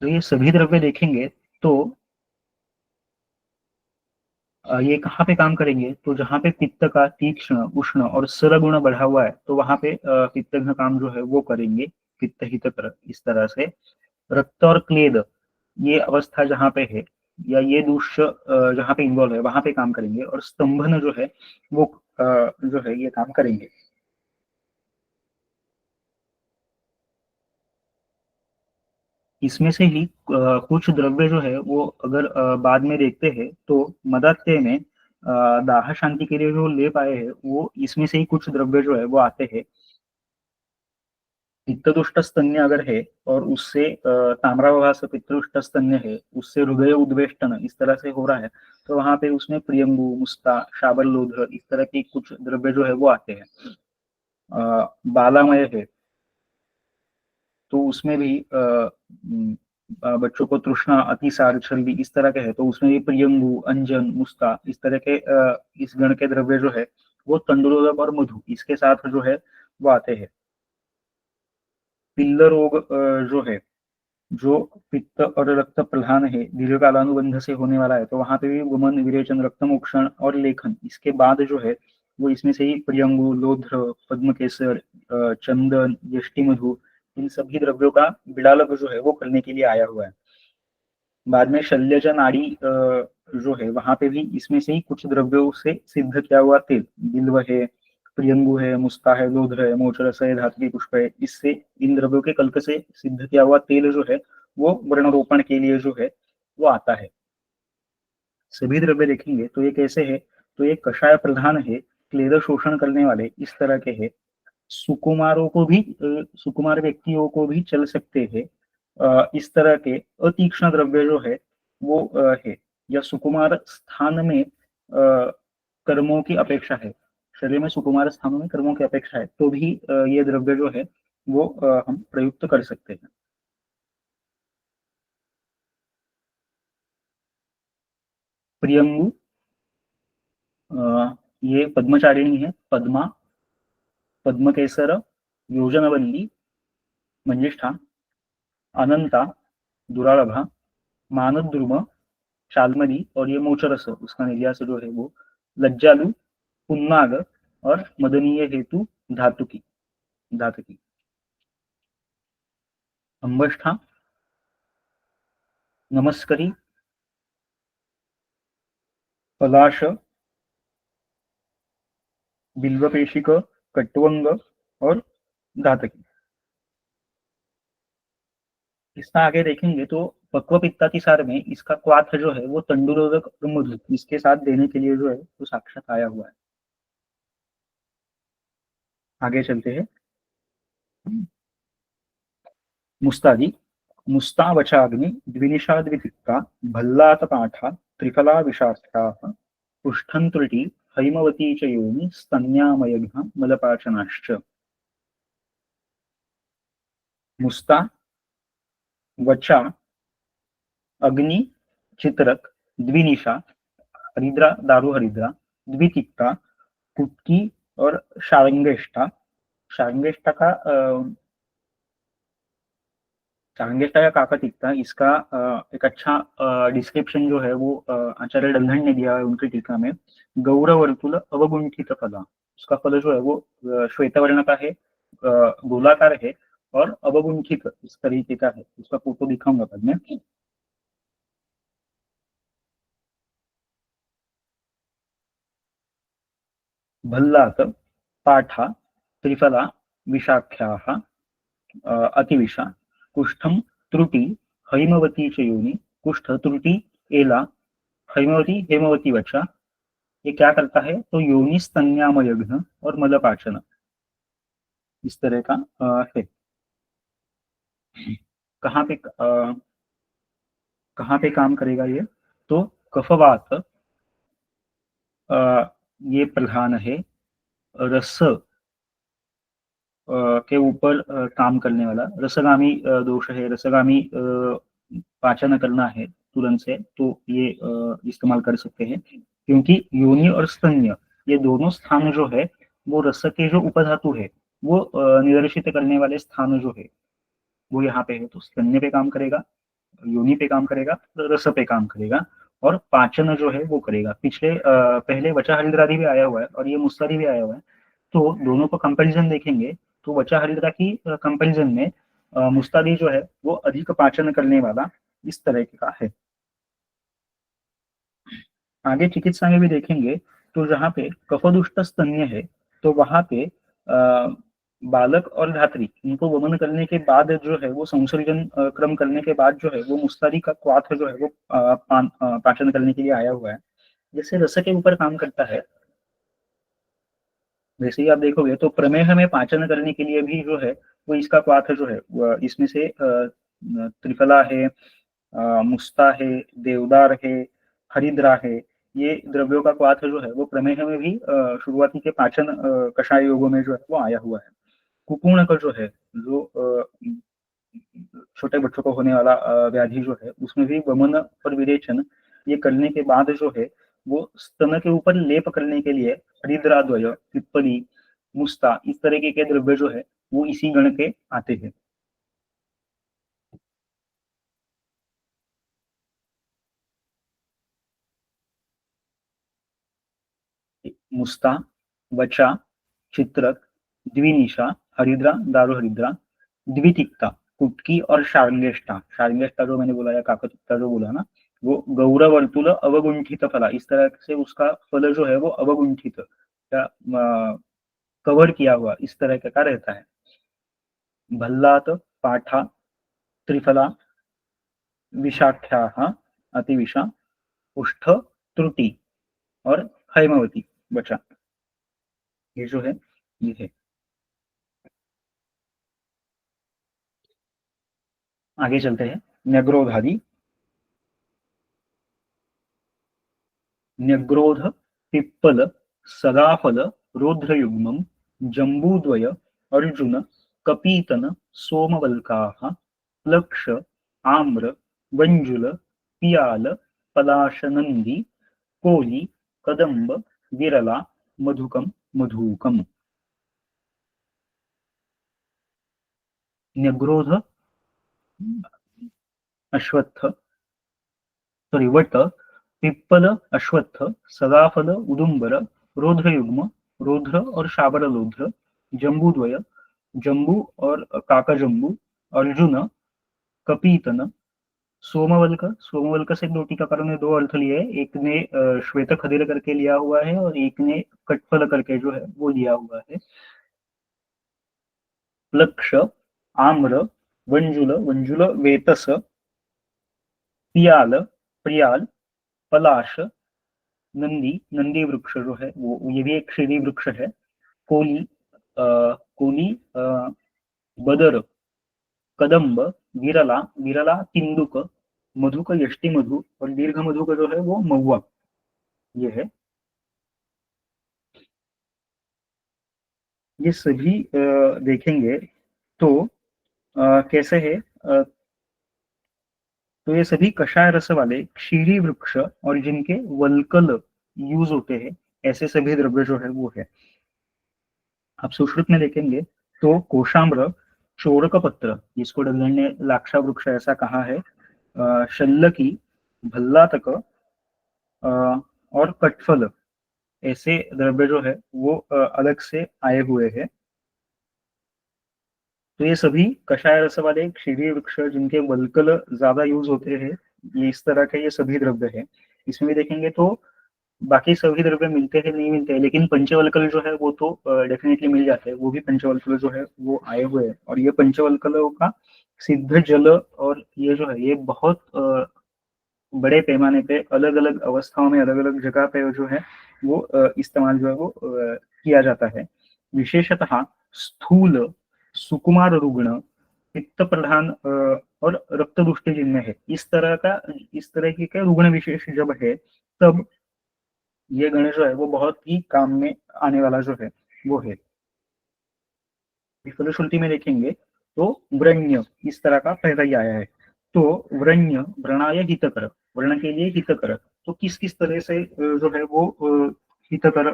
तो ये सभी द्रव्य देखेंगे तो ये कहाँ पे काम करेंगे? तो जहाँ पे पित्त का तीक्ष्ण उष्ण और सरगुण बढ़ा हुआ है तो वहां पे पित्त घ्न काम जो है वो करेंगे, पित्त हितकर, इस तरह से। रक्त और क्लेद, ये अवस्था जहाँ पे है या ये दूष्य जहाँ पे इन्वॉल्व है वहां पे काम करेंगे। और स्तंभन जो है वो जो है ये काम करेंगे। इसमें से ही कुछ द्रव्य जो है वो अगर बाद में देखते हैं तो मदात्य में दाह शांति के लिए जो लेप आए हैं वो इसमें से ही कुछ द्रव्य जो है वो आते हैं। पित्तदुष्ट स्तन्य अगर है और उससे ताम्राभास पित्तदुष्ट स्तन्य है, उससे हृदय उद्वेष्टन इस तरह से हो रहा है, तो वहां पे उसमें प्रियंगु मुस्ता शाबरलोध इस तरह की कुछ द्रव्य जो है वो आते हैं। बालामय है तो उसमें भी बच्चों को तृष्णा अतिसार छल्दी इस तरह के है, तो उसमें भी प्रियंगु अंजन मुस्ता इस तरह के इस गण के द्रव्य जो है वो तंडुलोदक और मधु इसके साथ जो है वो आते हैं। पिल्ल रोग जो है जो पित्त और रक्त प्रधान है, दीर्घ कालानुबंध से होने वाला है, तो वहां पे भी वमन, विरेचन, रक्तमोक्षण और लेखन, इसके बाद जो है वो इसमें से ही प्रियंगु, लोध्र, पद्मकेसर, चंदन, यष्टिमधु, इन सभी द्रव्यों का बिड़ालक जो है वो करने के लिए आया हुआ है। बाद में शल्यजा नाड़ी जो है वहां पे भी इसमें से ही कुछ द्रव्यों से सिद्ध किया हुआ तेल, बिल्व है, प्रियंगु है, मुस्ता है, लोध्र है, मोचरस है, धात्री पुष्प है, इससे इन द्रव्यों के कल्क से सिद्ध किया हुआ तेल जो है वो वर्णरोपण के लिए जो है वो आता है। सभी द्रव्य देखेंगे तो ये कैसे है, तो ये कषाय प्रधान है, क्लेद शोषण करने वाले इस तरह के है। सुकुमारों को भी सुकुमार व्यक्तियों को भी चल सकते हैं इस तरह के अतीक्ष्ण द्रव्य जो है वो है, या सुकुमार स्थान में कर्मों की अपेक्षा है, शरीर में सुकुमार स्थानों में कर्मों की अपेक्षा है, तो भी ये द्रव्य जो है वो हम प्रयुक्त कर सकते हैं। प्रियंगु, ये पद्मचारिणी है, पद्मा, पद्मकेसर, योजनवल्ली, मंजिष्ठा, अनंता, दुरालभा, मानद्रुम, शाल्मली, और ये मोचरस उसका निर्यास जो है वो लज्जालु, पुन्नाग और मदनीय हेतु धातुकी, धातुकी, अंबष्ठा, नमस्करी, पलाश, बिल्वपेशिक, कट्वंग और धातकी। इसका आगे देखेंगे तो पक्व पित्तातिसार में इसका क्वाथ जो है वो तंडुलोदक और मधु इसके साथ देने के लिए जो है वो साक्षात आया हुआ है। आगे चलते हैं। मुस्तादी, मुस्तावचाग्नि, द्विनिषा द्वितिक्ता, भल्लात पाठा, त्रिफला विशास्त्राः, पुष्ठं त्रुटि, हैमवती च योनि, स्तन्यामयघ्न मलपाचनाश्च। मुस्ता, वचा, अग्नि, चित्रक, द्विनिशा, हरिद्रा, दारू हरिद्रा, द्वितिक्ता, कुटकी और शारंगेष्ठा। शारंगेष्ठा का चांगेष्टा या काकतिकता, इसका एक अच्छा डिस्क्रिप्शन जो है वो आचार्य डल्हन ने दिया है उनकी टीका में। गौरवर्तुल अवगुंठित फला, उसका फल जो है वो श्वेत वर्ण का है, गोलाकार है और अवगुंठित इस तरीके का है। उसका फोटो दिखाऊंगा बाद में। भल्लात, पाठा, त्रिफला, विशाख्याः, अतिविषा, कुष्ठम, त्रुटि, हैमवती च योनि, कुष्ठ, त्रुटि, एला, हैमवती, हेमवती वचा, ये क्या करता है, तो योनि, स्तन्यामयघ्न और मलपाचन, इस तरह का है। कहाँ पे कहाँ पे काम करेगा ये, तो कफवात ये प्रधान है, रस के ऊपर काम करने वाला, रसगामी दोष है, रसगामी पाचन करना है तुरंत से, तो ये इस्तेमाल कर सकते हैं, क्योंकि योनि और स्तन्य ये दोनों स्थान जो है वो रस के जो उपधातु है वो निदर्शित करने वाले स्थान जो है वो यहाँ पे है, तो स्तन्य पे काम करेगा, योनि पे काम करेगा, रस पे काम करेगा, और पाचन जो है वो करेगा। पिछले पहले वचा हरिद्रादि भी आया हुआ है और ये मुस्तादि भी आया हुआ है, तो दोनों को कंपैरिजन देखेंगे तो वचा हरिद्रा की कंपैरिजन में मुस्तादी जो है वो अधिक पाचन करने वाला इस तरह का है। आगे चिकित्सा में भी देखेंगे तो जहाँ पे कफदुष्ट स्तन्य है तो वहां पे बालक और धात्री इनको वमन करने के बाद जो है वो संसर्जन क्रम करने के बाद जो है वो मुस्तारी का क्वाथ जो है वो पाचन करने के लिए आया हुआ है। जैसे रस के ऊपर काम करता है, वैसे ही आप देखोगे तो प्रमेह में पाचन करने के लिए भी जो है वो इसका क्वाथ जो है इसमें से त्रिफला है, मुस्ता है, देवदार है, हरिद्रा है, ये द्रव्यों का क्वाथ जो है वो प्रमेह में भी शुरुआती के पाचन कषाय योगों में जो है वो आया हुआ है। कुपूर्ण का जो है, जो छोटे बच्चों को होने वाला व्याधि जो है उसमें भी वमन और विरेचन ये करने के बाद जो है वो स्तन के ऊपर लेप करने के लिए हरिद्राद्वय, पिप्पली, मुस्ता इस तरीके के द्रव्य जो है वो इसी गण के आते हैं। मुस्ता, वचा, चित्रक, द्विनिशा, हरिद्रा, दारू हरिद्रा, द्वितिक्ता, कुटकी और शार्ंगेष्ठा। शार्ंगेष्ठा जो मैंने बोला या काकतिक्ता जो बोला ना, वो गौरवर्तुल अवगुंठित फला, इस तरह से उसका फल जो है वो अवगुंठित या कवर किया हुआ इस तरह का रहता है। भल्लात, पाठा, त्रिफला, विषाख्या, अतिविषा, उष्ठ, त्रुटि और हैमवती बचा। ये जो है ये है। आगे चलते हैं। न्यग्रोधादि। न्यग्रोध, पिप्पल, सदाफल, रोध्रयुग्मम, जम्बूद्वय, अर्जुन, कपीतन, सोमवल्काः, प्लक्ष, आम्र, वंजुल, पियाल, पलाशनंदी, कोली, कदंब, विरला, मधुकम, मधुकम। न्यग्रोध, अश्वत्थ, सॉरी वट, पिप्पल, अश्वत्थ, सदाफल, उदुम्बर, रोध्रयुग्म, रोध्र और शाबरलोध्र, जम्बूद्वय, जम्बू और काकाजम्बू, अर्जुन, कपीतन, सोमवल्क। सोमवल्क से दो टीकाकारों ने दो अर्थ लिए हैं, एक ने श्वेत खदिर करके लिया हुआ है और एक ने कटफल करके जो है वो लिया हुआ है। प्लक्ष, आम्र, वंजुल, वंजुल वेतस, पियाल, प्रियाल, पलाश, नंदी, नंदी वृक्ष जो है वो ये भी एक श्रेणी वृक्ष है। कोली, कोली, बदर, कदम्ब, विरला, विरला तिंदुक, मधुक यष्टि मधु और दीर्घ मधु का जो है वो महुआ। ये है। ये सभी देखेंगे तो कैसे है, तो ये सभी कषाय रस वाले क्षीरी वृक्ष और जिनके वल्कल यूज होते हैं, ऐसे सभी द्रव्य जो है वो है। आप सुश्रुत में देखेंगे तो कोशाम्र, चोरक पत्र, जिसको डल्लन ने लाक्षा वृक्ष ऐसा कहा है, शल्लकी, भल्लातक और कटफल, ऐसे द्रव्य जो है वो अलग से आए हुए हैं। तो ये सभी कषाय रस वाले क्षीरी वृक्ष जिनके वल्कल ज्यादा यूज होते हैं, ये इस तरह के ये सभी द्रव्य है। इसमें भी देखेंगे तो बाकी सभी द्रव्य मिलते हैं नहीं मिलते हैं, लेकिन पंचवल्कल जो है वो तो डेफिनेटली मिल जाते हैं। वो भी पंचवल्कल जो है वो आए हुए हैं और ये पंचवल्कलों का सिद्ध जल और ये जो है ये बहुत बड़े पैमाने पे अलग अलग अवस्थाओं में अलग अलग जगह पे जो है वो इस्तेमाल जो है वो किया जाता है। विशेषतः स्थूल, सुकुमार रुग्ण, पित्त प्रधान और रक्त दुष्टि जिनमें है, इस तरह की का रुग्ण विशेष जब है, तब ये गण जो है वो बहुत ही काम में आने वाला जो है वो है। फलश्रुति में देखेंगे तो व्रण्य इस तरह का पहला ही आया है। तो व्रण्य, व्रणाय हितकर, वर्ण के लिए हितकर, तो किस किस तरह से जो है वो हितकर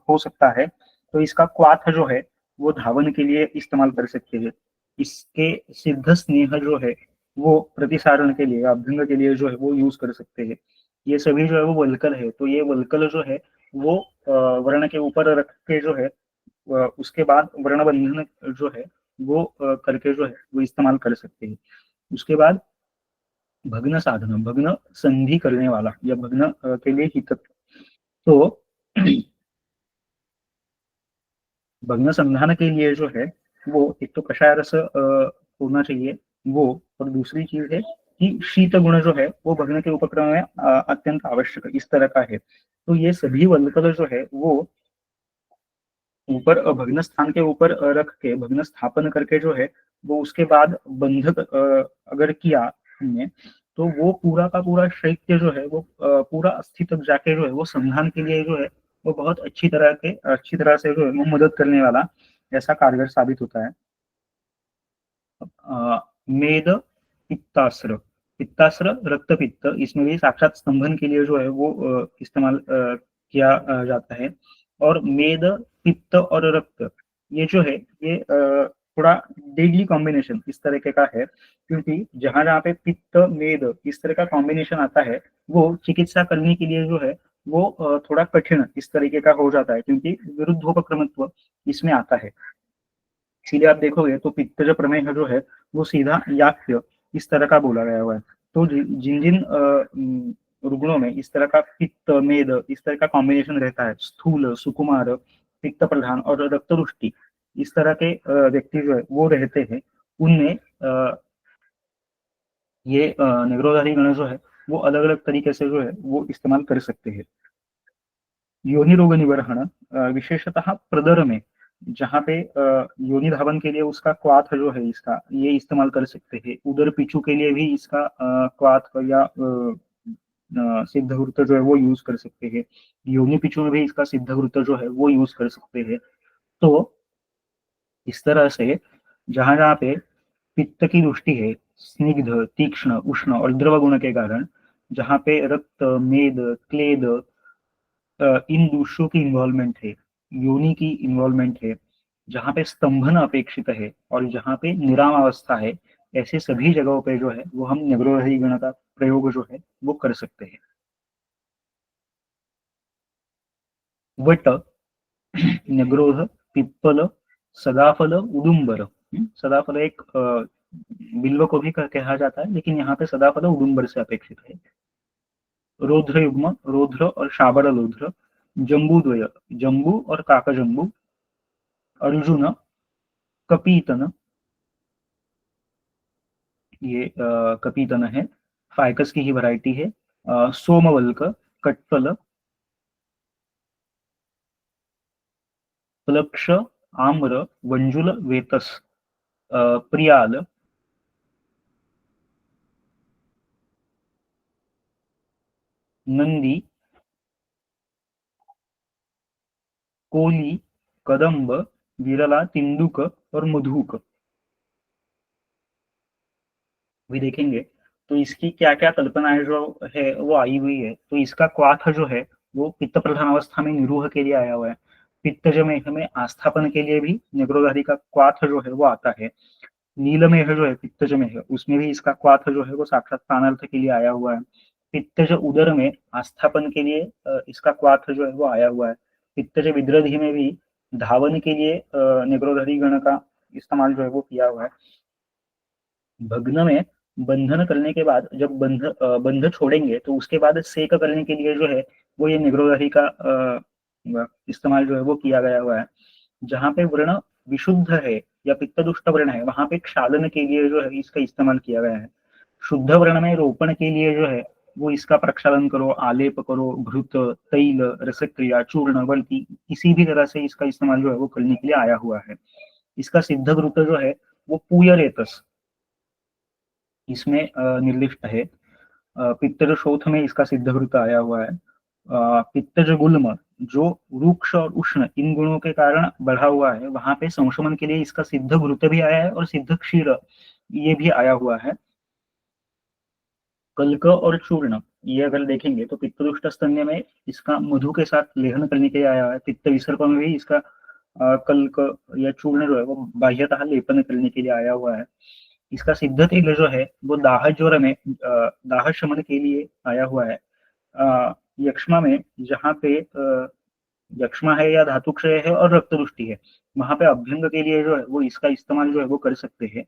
हो सकता है। तो इसका क्वाथ जो है वो धावन के लिए इस्तेमाल कर सकते हैं। इसके सिद्ध स्नेह जो है वो प्रतिसारण के लिए, अभ्यंग के लिए जो है वो यूज कर सकते हैं। ये सभी जो है वो वल्कल है, तो ये वल्कल जो है वो वर्ण के ऊपर रख के जो है उसके बाद वर्ण बंधन जो है वो करके जो है वो इस्तेमाल कर सकते हैं। उसके बाद भग्न साधन, भग्न संधि करने वाला या भग्न के लिए हितक। तो भग्न संधान के लिए जो है वो एक तो कषाय रस होना चाहिए वो, और दूसरी चीज है कि शीत गुण जो है वो भग्न के उपक्रम में अत्यंत आवश्यक इस तरह का है। तो ये सभी वल्कल जो है वो ऊपर भग्न स्थान के ऊपर रख के भग्न स्थापन करके जो है वो उसके बाद बंधक अगर किया हमने, तो वो पूरा का पूरा शैत्य जो है वो पूरा अस्थि तक जाके जो है वो संधान के लिए जो है वो बहुत अच्छी तरह से जो है वो मदद करने वाला ऐसा कारगर साबित होता है। मेद, पित्तास्त्र, पित्तास्त्र रक्त पित्त, इसमें भी साक्षात स्तंभन के लिए जो है वो इस्तेमाल किया जाता है। और मेद, पित्त और रक्त, ये जो है ये थोड़ा डेडली कॉम्बिनेशन इस तरह का है, क्योंकि जहां जहाँ पे पित्त मेद इस तरह का कॉम्बिनेशन आता है वो चिकित्सा करने के लिए जो है वो थोड़ा कठिन इस तरीके का हो जाता है, क्योंकि विरुद्धोपक्रमत्व इसमें आता है। इसीलिए आप देखोगे तो पित्तज प्रमेह जो है वो सीधा याक्य इस तरह का बोला गया हुआ है। तो जिन जिन रुग्णों में इस तरह का पित्त मेद इस तरह का कॉम्बिनेशन रहता है, स्थूल सुकुमार पित्त प्रधान और रक्तरुष्टि, इस तरह के व्यक्ति जो है वो रहते हैं, उनमें ये निग्रोधारी गण जो है वो अलग अलग तरीके से जो है वो इस्तेमाल कर सकते हैं। योनि रोग निवारण विशेषतः प्रदर में, जहाँ पे योनि धावन के लिए उसका क्वाथ जो है इसका ये इस्तेमाल कर सकते हैं। उदर पिचू के लिए भी इसका क्वाथ या सिद्धवृत्त जो है वो यूज कर सकते हैं। योनि पिचू में भी इसका सिद्धवृत्त जो है वो यूज कर सकते हैं। तो इस तरह से जहां जहाँ पे पित्त की दृष्टि है, स्निग्ध तीक्ष्ण उष्ण और द्रव गुण के कारण, जहाँ पे रक्त मेद क्लेद इन दूषों की इन्वॉल्वमेंट है, योनि की इन्वॉल्वमेंट है, जहाँ पे स्तंभन अपेक्षित है और जहाँ पे निराम अवस्था है, ऐसे सभी जगहों पे जो है वो हम निग्रोधरी गण का प्रयोग जो है वो कर सकते हैं। वट निग्रोध पिप्पल सदाफल उदुम्बर। सदाफल एक बिल्व को भी कहा जाता है, लेकिन यहाँ पे सदाफल उदुम्बर से अपेक्षित है। रौद्र युग्म रौद्र और शाबल रौद्र, जम्बूद्वय जम्बू और काकजम्बू, अर्जुन कपीतन, ये कपीतन है, फाइकस की ही वैरायटी है। सोमवल्क कट्टल, प्लक्ष आम्र वंजुल वेतस, प्रियाल, नंदी, कोली, कदम्ब, विरला, तिंदुक और मधुक भी देखेंगे। तो इसकी क्या क्या कल्पनाएं जो है वो आई हुई है। तो इसका क्वाथ जो है वो पित्त प्रधान अवस्था में निरूह के लिए आया हुआ है। पित्तज में हमें आस्थापन के लिए भी निग्रोधारी का क्वाथ जो है वो आता है। नीलमेह जो है पित्तज में है, उसमें भी इसका क्वाथ जो है वो साक्षात प्राणार्थ के लिए आया हुआ है। पित्तज उदर में आस्थापन के लिए इसका क्वाथ जो है वो आया हुआ है। पित्तज विद्रधि में भी धावन के लिए निग्रोधरी गण का इस्तेमाल जो है वो किया हुआ है। भग्न में बंधन करने के बाद जब बंध छोड़ेंगे तो उसके बाद सेक करने के लिए जो है वो ये निग्रोधरी का इस्तेमाल जो है वो किया गया हुआ है। जहाँ पे वर्ण विशुद्ध है या पित्तदुष्ट वर्ण है, वहां पे क्षालन के लिए जो है इसका इस्तेमाल किया गया है। शुद्ध वर्ण में रोपण के लिए जो है वो इसका प्रक्षालन करो, आलेप करो, घृत तैल रसक्रिया चूर्ण बल्कि किसी भी तरह से इसका इस्तेमाल जो है वो करने के लिए आया हुआ है। इसका सिद्ध घृत जो है वो पूयरेतस इसमें निर्दिष्ट है। पित्तज शोथ में इसका सिद्ध घृत आया हुआ है। पित्तज गुल्म जो रुक्ष और उष्ण इन गुणों के कारण बढ़ा हुआ है, वहां पे संशमन के लिए इसका सिद्ध घृत भी आया है और सिद्ध क्षीर ये भी आया हुआ है। कल्क और चूर्ण ये अगर देखेंगे तो पित्तदुष्ट स्तन्य में इसका मधु के साथ लेहन करने के लिए आया है। पित्त विसर्प में भी इसका कल्क या चूर्ण जो है वो बाह्यतः लेपन करने के लिए आया हुआ है। इसका सिद्ध तेल जो है वो दाह ज्वर में दाह शमन के लिए आया हुआ है। यक्ष्मा में जहाँ पे यक्ष्मा है या धातुक्षय है और रक्तदुष्टि है, वहां पे अभ्यंग के लिए जो है वो इसका इस्तेमाल जो है वो कर सकते हैं।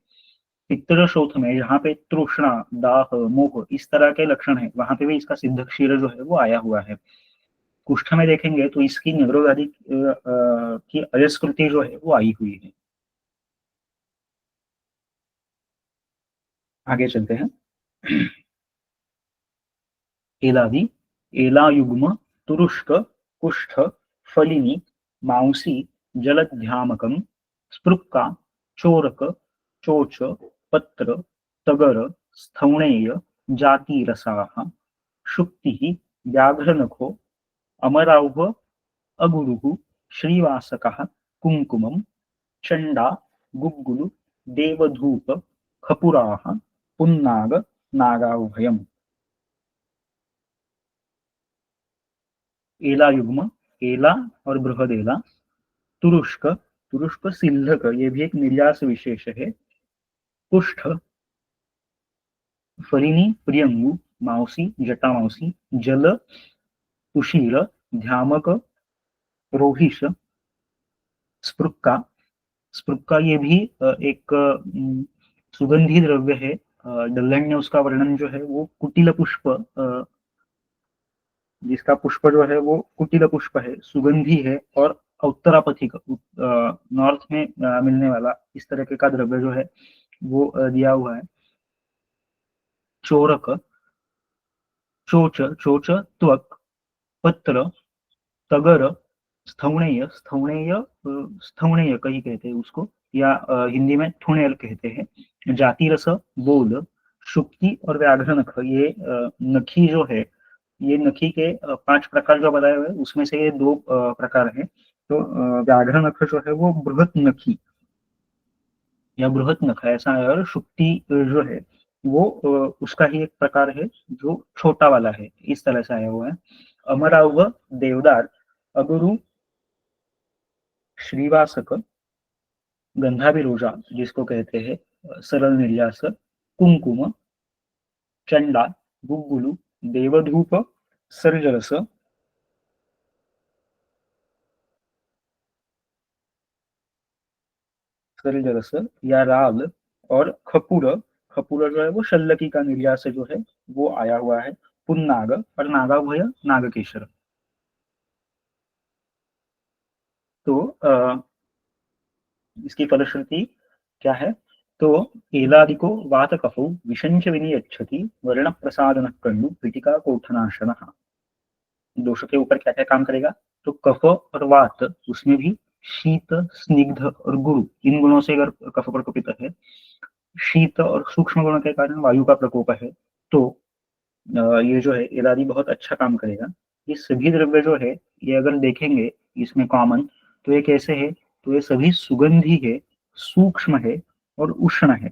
पित्तर शोथ में जहाँ पे तृष्णा दाह मोह इस तरह के लक्षण है, वहां पे भी इसका सिद्ध क्षीर जो है वो आया हुआ है। कुष्ठ में देखेंगे तो इसकी निग्रोधारी की अयस्कृति जो है वो आई हुई है। आगे चलते हैं। एलादि एलायुग्म तुरुष्क कुष्ठ फलिनी मांसी जलध्यामकम स्पृक्का चोरक चोच पत्र तगर स्थौणेय जातिरसाः शुक्तिः व्याघ्रनखो अमराव्ह अगुरुः श्रीवासकः कुङ्कुमं चण्डा गुग्गुलु देवधूप खपुराः पुन्नाग नागाभयम्। एला युग्म एला और बृहद एला, तुरुष्क तुरुष्क सिल्हक ये भी एक निर्यास विशेष है। कुष्ठ फलिनी प्रियंगु माउसी जटा माउसी जल तुषीर, ध्यामक, रोहिष, स्पृक्का। स्पृक्का ये भी एक सुगंधी द्रव्य है। डल्लन ने उसका वर्णन जो है वो कुटिल पुष्प, जिसका पुष्प जो है वो कुटिल पुष्प है, सुगंधी है और उत्तरापथिक, नॉर्थ में मिलने वाला इस तरह का द्रव्य जो है वो दिया हुआ है। चोरक, चोच, चोच त्वक, पत्र, तगर, स्थौणेय, स्थौणेय, स्थौणेय कहीं कहते हैं उसको, या हिंदी में थुणेल कहते हैं। जाति रस, बोल, शुक्ति और व्याघ्र नख, ये नखी जो है, ये नखी के 5 प्रकार जो बताए हुए उसमें से ये 2 प्रकार है। तो व्याघ्र नख जो है वो बृहत नखी या बृहत नख ऐसा है, और शुक्ति जो है वो उसका ही एक प्रकार है जो छोटा वाला है, इस तरह से आया हुआ है। अमराव, देवदार, अगुरु, श्रीवासक, गंधाभिरोजा जिसको कहते हैं, सरल निर्यास, कुंकुम, चंडा, गुग्गुलु, देवधूप, सर्जरस, सर्जरस या राल, और खपुर। खपुर जो है वो शल्लकी का निर्यास जो है वो आया हुआ है। पुन्नाग और नागाभय, नागकेशर। तो इसकी फलश्रुति क्या है? तो एलादिको वात कफौ विषंच विनियच्छति वर्ण प्रसादन कंडु पिटिका कोठनाशन। दोषों के ऊपर क्या क्या काम करेगा? तो कफ और वात, उसमें भी शीत, स्निग्ध और गुरु, इन गुणों से अगर कफ प्रकोपित है, शीत और सूक्ष्म गुणों के कारण वायु का प्रकोप है, तो ये जो है एलादि बहुत अच्छा काम करेगा। ये सभी द्रव्य जो है, ये अगर देखेंगे इसमें कॉमन, तो ये कैसे है? तो ये सभी सुगंधी है, सूक्ष्म है और उष्ण है।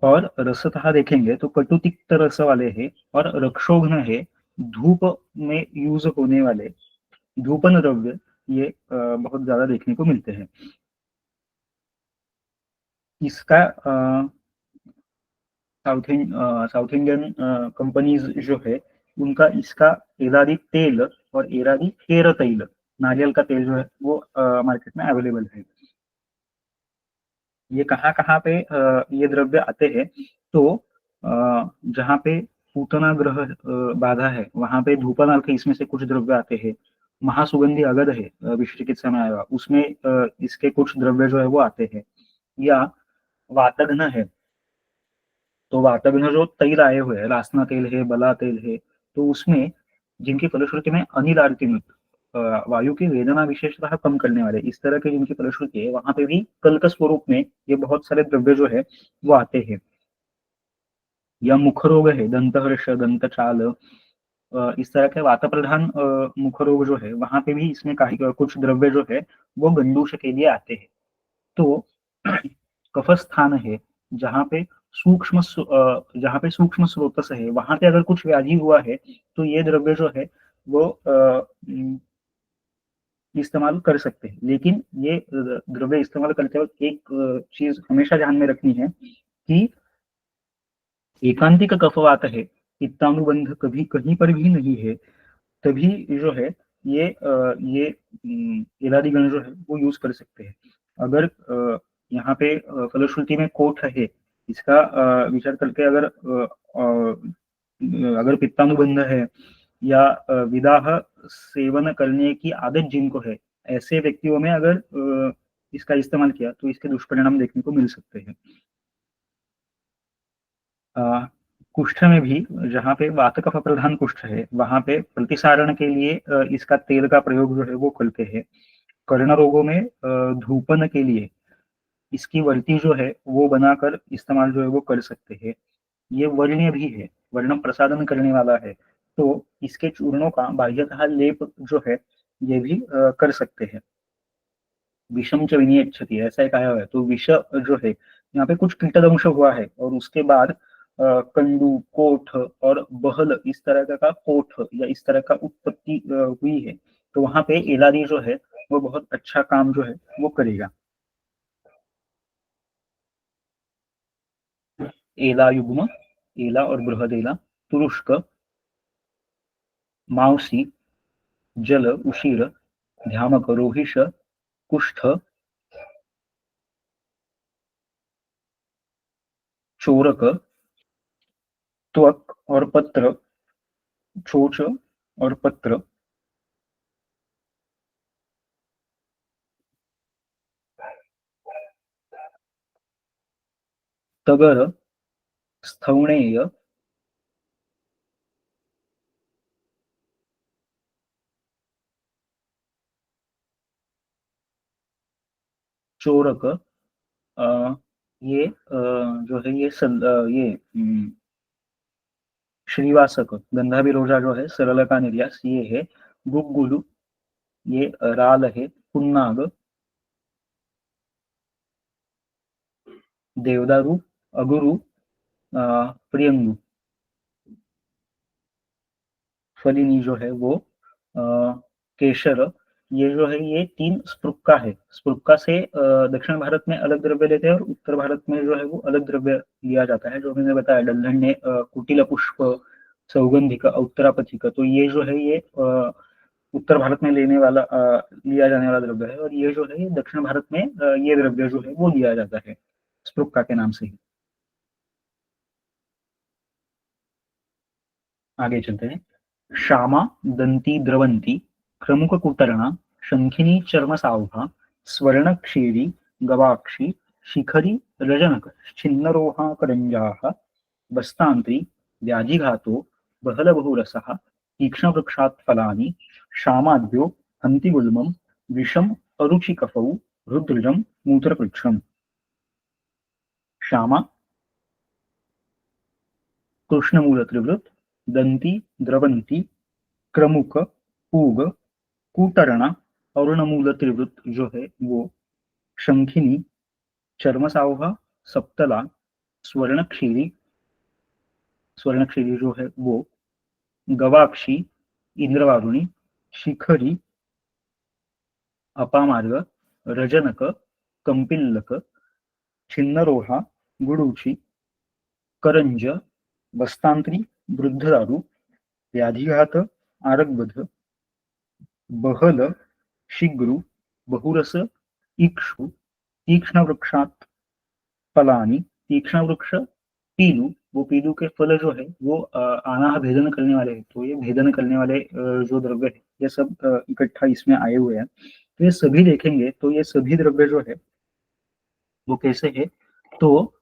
और रसतः देखेंगे तो कटुतिक्त रस वाले हैं, और रक्षोघ्न है, धूप में यूज होने वाले धूपन द्रव्य, ये बहुत ज्यादा देखने को मिलते हैं। इसका साउथ इंडियन कंपनीज जो है उनका इसका एलादी तेल और एलादी हेयर तेल, नारियल का तेल जो है वो मार्केट में अवेलेबल है। ये कहाँ कहाँ पे ये द्रव्य आते हैं? तो जहाँ पे पूतना ग्रह बाधा है वहां पे धूपनाल के इसमें से कुछ द्रव्य आते हैं। महासुगंधी अगध है, विश्व चिकित्सा में आएगा, उसमें इसके कुछ द्रव्य जो है वो आते हैं। या वातघ्न है, तो वातघ्न जो तेल आए हुए हैं, रासना तेल है, बला तेल है, तो उसमें जिनकी फलश्रुति में अनिल आरती, वायु की वेदना विशेषतः कम करने वाले इस तरह की जिनकी फलश्रुति है, वहां पे भी कल के स्वरूप में ये बहुत सारे द्रव्य जो है वो आते हैं। या मुख रोग है, दंतहर्ष, दंत चाल, इस तरह के वात प्रधान मुख रोग जो है वहां पे भी इसमें कुछ द्रव्य जो है वो गंडूष के लिए आते हैं। तो कफ स्थान है, जहाँ पे जहाँ पे सूक्ष्म स्रोतस है, वहां पे अगर कुछ व्याधि हुआ है तो ये द्रव्य जो है वो इस्तेमाल कर सकते हैं। लेकिन ये द्रव्य इस्तेमाल करते वक्त एक चीज हमेशा ध्यान में रखनी है कि एकांतिक कफवात है, पित्तानुबंध कभी कहीं पर भी नहीं है, तभी जो है ये इलादीगण जो है वो यूज कर सकते हैं। अगर यहाँ पे फलश्रुति में कोठ है, इसका विचार करके अगर पित्तानुबंध है या विदाह सेवन करने की आदत जिनको है, ऐसे व्यक्तियों में अगर इसका इस्तेमाल किया तो इसके दुष्परिणाम देखने को मिल सकते हैं। कुष्ठ में भी, जहाँ पे वात कफ प्रधान कुष्ठ है, वहां पे प्रतिसारण के लिए इसका तेल का प्रयोग जो है वो करते हैं। कर्ण रोगों में धूपन के लिए इसकी वर्ती जो है वो बनाकर इस्तेमाल जो है वो कर सकते हैं। ये वर्ण्य भी है, वर्ण प्रसादन करने वाला है, तो इसके चूर्णों का बाह्यतः लेप जो है ये भी कर सकते हैं। विषम च विनियच्छति, ऐसा एक आया हुआ है, तो विष जो है यहाँ पे कुछ कीटदंश हुआ है और उसके बाद कंडू, कोठ और बहल, इस तरह का कोठ या इस तरह का उत्पत्ति हुई है, तो वहां पे एलादी जो है वो बहुत अच्छा काम जो है वो करेगा। एला युग्म, एला और बृहदेला, तुरुष्क, मावसी, जल, उशीर, ध्यामक, रोहिष, कुष्ठ, चोरक, त्वक और पत्र, चोच और पत्र, तगर, स्थौणेय, चोरक, ये जो है ये श्रीवासक, गंधाभिरोजा जो है, सरल का निर्यास ये है, गुग्गुलु ये राल है, पुन्नाग, देवदारू, अगुरु, प्रियंगु, फलिनी जो है वो केशर, ये जो है ये तीन स्प्रुक्का है। स्प्रुक्का से दक्षिण भारत में अलग द्रव्य लेते हैं और उत्तर भारत में जो है वो अलग द्रव्य लिया जाता है। जो मैंने बताया डल्हन ने कुटिल पुष्प, सौगंधिक, उत्तरापथिक, तो ये जो है ये उत्तर भारत में लिया जाने वाला द्रव्य है, और ये जो है ये दक्षिण भारत में ये द्रव्य जो है वो लिया जाता है स्प्रुक्का के नाम से ही। आगे चलते हैं। श्यामा, दंती, द्रवंती, क्रमुककुटर्णा, शंखिनी, चर्मसावहा, स्वर्णक्षीरी, गवाक्षी, शिखरी, रजनक, छिन्नरोहा, करंजाः, बस्तांत्री, व्याजिघातो, बहलबहुरसः, तीक्ष्णवृक्षात् फलानि, श्यामाद्यो, हन्तिगुल्मं, विषम, अरुचिकफौ, रुद्रजं, मूत्रपृच्छम्। श्यामा, कृष्णमूलत्रिवृत, दंती, द्रवंती, क्रमुक, पूग, कुटर्णा, अरुणमूल त्रिवृत जो है वो, शंखिनी, चर्मसावहा, सप्तला, स्वर्णक्षीरी, स्वर्णक्षीरी जो है वो, गवाक्षी, इंद्रवारुणी, शिखरी, अपामार्ग, रजनक, कंपिल्लक, छिन्नरोहा, गुडूची, करंज, बस्तांत्री, वृद्धदारू, व्याधिघात, आरगवध, बहल, शिग्रु, बहुरस, इक्षु, तीक्ष्ण वृक्षात फलानी, तीक्ष्ण वृक्ष, पीलू, वो पीलू के फल जो है वो आना भेदन करने वाले हैं। तो ये भेदन करने वाले जो द्रव्य है ये सब इकट्ठा इसमें आए हुए हैं। तो ये सभी देखेंगे तो ये सभी द्रव्य जो है वो कैसे है, तो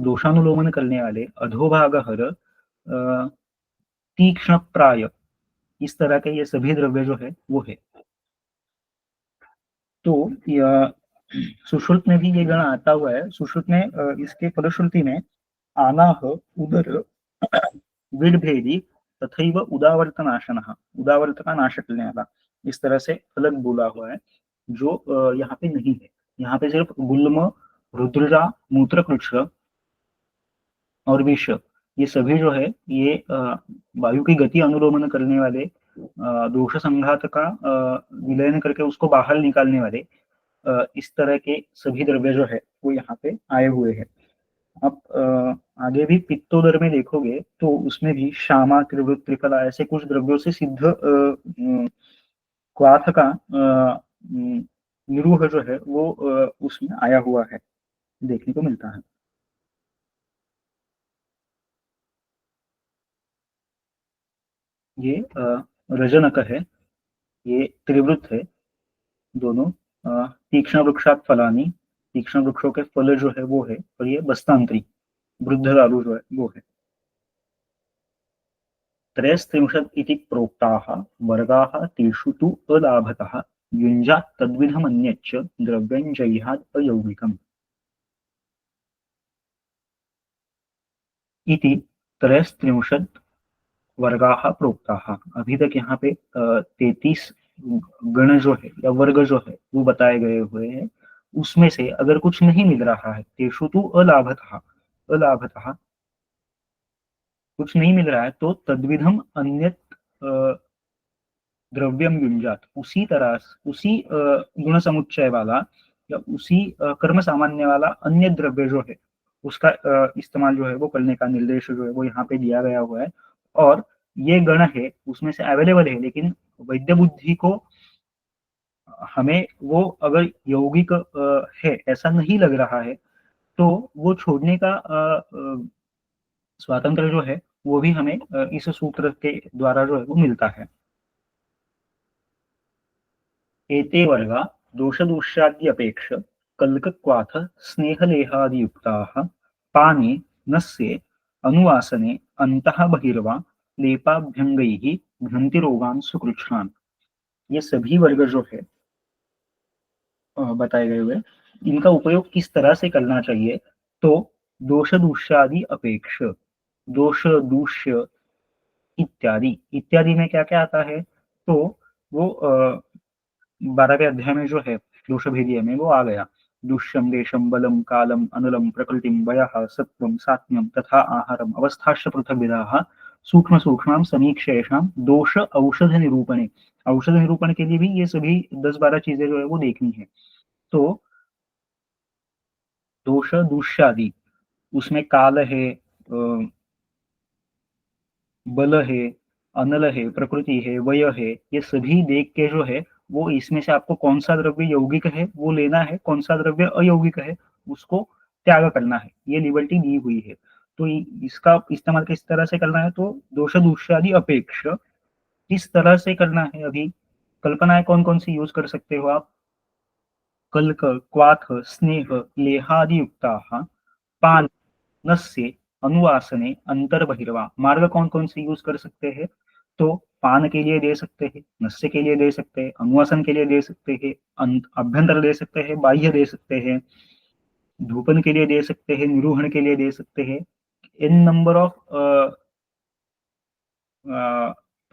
दोषानुलोमन करने वाले, अधोभागहर, तीक्ष्ण प्राय, इस तरह के ये सभी द्रव्य जो है वो है। तो सुश्रुत में भी ये गण आता हुआ है। सुश्रुत में इसके फलश्रुति में आनाह, उदर, विडभेदी, तथैव उदावर्तनाशनः, उदावर्त का नाश करने वाला, इस तरह से अलग बोला हुआ है, जो यहाँ पे नहीं है। यहाँ पे सिर्फ गुल्म, रुद्रजा, मूत्रकृच्छ और विष, ये सभी जो है ये वायु की गति अनुलोमन करने वाले, दोष संघात का विलयन करके उसको बाहर निकालने वाले, इस तरह के सभी द्रव्य जो है वो यहाँ पे आए हुए हैं। आप आगे भी पित्तोदर में देखोगे तो उसमें भी श्यामा, त्रिवृत, त्रिफला ऐसे कुछ द्रव्यों से सिद्ध क्वाथ का निरूह जो है वो उसमें आया हुआ है, देखने को मिलता है। ये रजनक है, ये त्रिवृत है, दोनों तीक्ष्ण वृक्षात फलानी, तीक्ष्ण वृक्षों के फल जो है वो है, और ये बस्तांत्री, वृद्ध दारू जो है वो है। त्रयस्त्रिंशत् इति प्रोक्ताः वर्गाः तेषु तु अलाभतः युञ्जात् तद्विधमन्यच्च द्रव्यं जह्यात् अयौगिकम् इति त्रयस्त्रिंशत् वर्गाः प्रोक्ताः। अभी तक यहाँ पे 33 गण जो है या वर्ग जो है वो बताए गए हुए हैं। उसमें से अगर कुछ नहीं मिल रहा है, तेषु तु अलाभतः, अलाभतः कुछ नहीं मिल रहा है, तो तद्विधम अन्यत द्रव्यम युंजात, उसी तरह उसी गुण समुच्चय वाला या उसी कर्म सामान्य वाला अन्य द्रव्य जो है उसका इस्तेमाल जो है वो करने का निर्देश जो है वो यहाँ पे दिया गया हुआ है। और ये गण है उसमें से अवेलेबल है, लेकिन वैद्य बुद्धि को हमें वो अगर यौगिक है ऐसा नहीं लग रहा है, तो वो छोड़ने का स्वातंत्र जो है वो भी हमें इस सूत्र के द्वारा जो है वो मिलता है। एते वर्गा दोषदूष्याद्यपेक्ष कल्कक्वाथ स्नेहलेहादियुक्ताः पाने नस्ये अनुवासने अन्तः बहिर्वा लेपाभ्यङ्गैः घ्नन्ति रोगान् सुकृच्छ्रान्। ये सभी वर्ग जो है बताए गए हुए, इनका उपयोग किस तरह से करना चाहिए, तो दोष दूष्यादि अपेक्ष, दोष दूष्य इत्यादि, इत्यादि में क्या क्या आता है, तो वो 12वें अध्याय में जो है दोष भेदीय में वो आ गया। दुष्यम देशम बलम कालम अनलम प्रकृतिम वयः सत्वम सात्म्यम तथा आहारम अवस्थाश्च पृथक विधाः सूक्ष्म सूक्ष्म समीक्षेषाम दोष औषध निरूपणे। औषध निरूपण के लिए भी ये सभी 10-12 चीजें जो है वो देखनी है। तो दोष दूष्यादि, उसमें काल है, बल है, अनल है, प्रकृति है, वय है, ये सभी देख के जो है वो इसमें से आपको कौन सा द्रव्य यौगिक है वो लेना है, कौन सा द्रव्य अयौगिक है उसको त्याग करना है, ये लिबर्टी दी हुई है। तो इसका इस्तेमाल किस तरह से करना है, तो दोष दूष्यादि अपेक्ष किस तरह से करना है, अभी कल्पनाएं कौन कौन सी यूज कर सकते हो आप। कल्क क्वाथ स्नेह लेहादि युक्ता पान नस्य अनुवासने अंतर्बहिर्वा, मार्ग कौन कौन से यूज कर सकते हैं, तो पान के लिए दे सकते हैं, नस्य के लिए दे सकते हैं, अनुवासन के लिए दे सकते हैं, अभ्यंतर दे सकते हैं, बाह्य दे सकते हैं, धूपन के लिए दे सकते हैं, निरूहण के लिए दे सकते हैं। इन नंबर ऑफ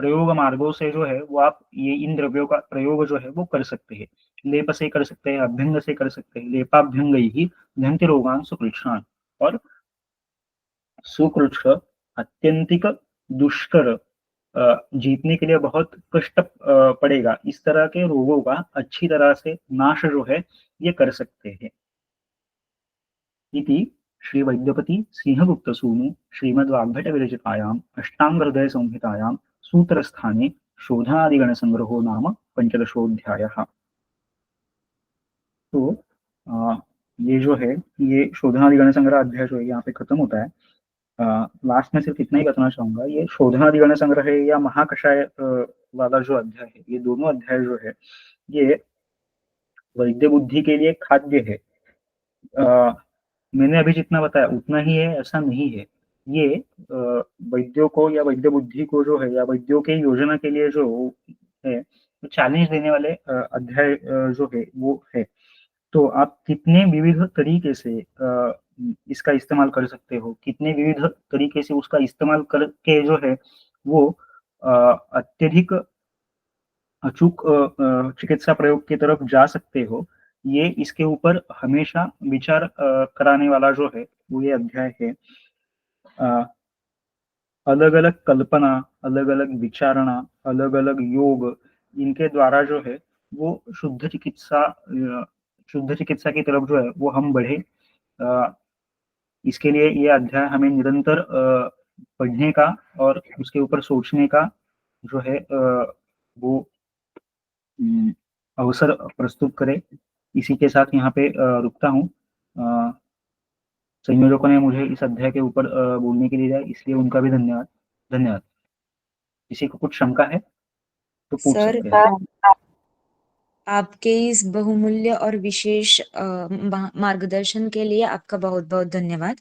प्रयोग मार्गों से जो है वो आप ये इन द्रव्यों का प्रयोग जो है वो कर सकते हैं। लेप से कर सकते हैं, अभ्यंग से कर सकते हैं, लेपाभ्यंग ही धंति रोगान सुकृष्णान। और सुकृच्छ अत्यंतिक दुष्कर, जीतने के लिए बहुत कष्ट पड़ेगा, इस तरह के रोगों का अच्छी तरह से नाश जो है ये कर सकते हैं। इति श्री वैद्यपति सिंहगुप्त सूनु श्रीमद्वाग्भट विरचितायाम अष्टांग हृदय संहितायाम सूत्र स्थाने शोधनादिगण संग्रहो नाम पंचदशोऽध्यायः। तो ये जो है ये शोधनादिगण संग्रह अध्याय जो है यहाँ पे खत्म होता है। लास्ट में सिर्फ इतना ही बताना चाहूंगा, ये शोधनादिगण संग्रह है या महाकषाय वाला जो अध्याय है, ये दोनों अध्याय जो है ये वैद्य बुद्धि के लिए खाद्य है। मैंने अभी जितना बताया उतना ही है ऐसा नहीं है। ये वैद्यों को या वैद्य बुद्धि को जो है या वैद्यों के योजना के लिए जो है चैलेंज देने वाले अध्याय जो है वो है। तो आप कितने विविध तरीके से इसका इस्तेमाल कर सकते हो, कितने विविध तरीके से उसका इस्तेमाल करके जो है वो अत्यधिक अचूक चिकित्सा प्रयोग की तरफ जा सकते हो, ये इसके ऊपर हमेशा विचार कराने वाला जो है वो ये अध्याय है। अलग अलग कल्पना, अलग अलग विचारणा, अलग अलग योग, इनके द्वारा जो है वो शुद्ध चिकित्सा की तरफ जो है वो हम बढ़े। इसके लिए ये अध्याय हमें निरंतर पढ़ने का और उसके ऊपर सोचने का जो है वो अवसर प्रस्तुत करे। इसी के साथ यहाँ पे रुकता हूँ। संयोजकों ने मुझे इस अध्याय के ऊपर बोलने के लिए दिया, इसलिए उनका भी धन्यवाद। धन्यवाद। किसी को कुछ शंका है तो पूछ सर, सकते हैं। आपके इस बहुमूल्य और विशेष मार्गदर्शन के लिए आपका बहुत बहुत धन्यवाद।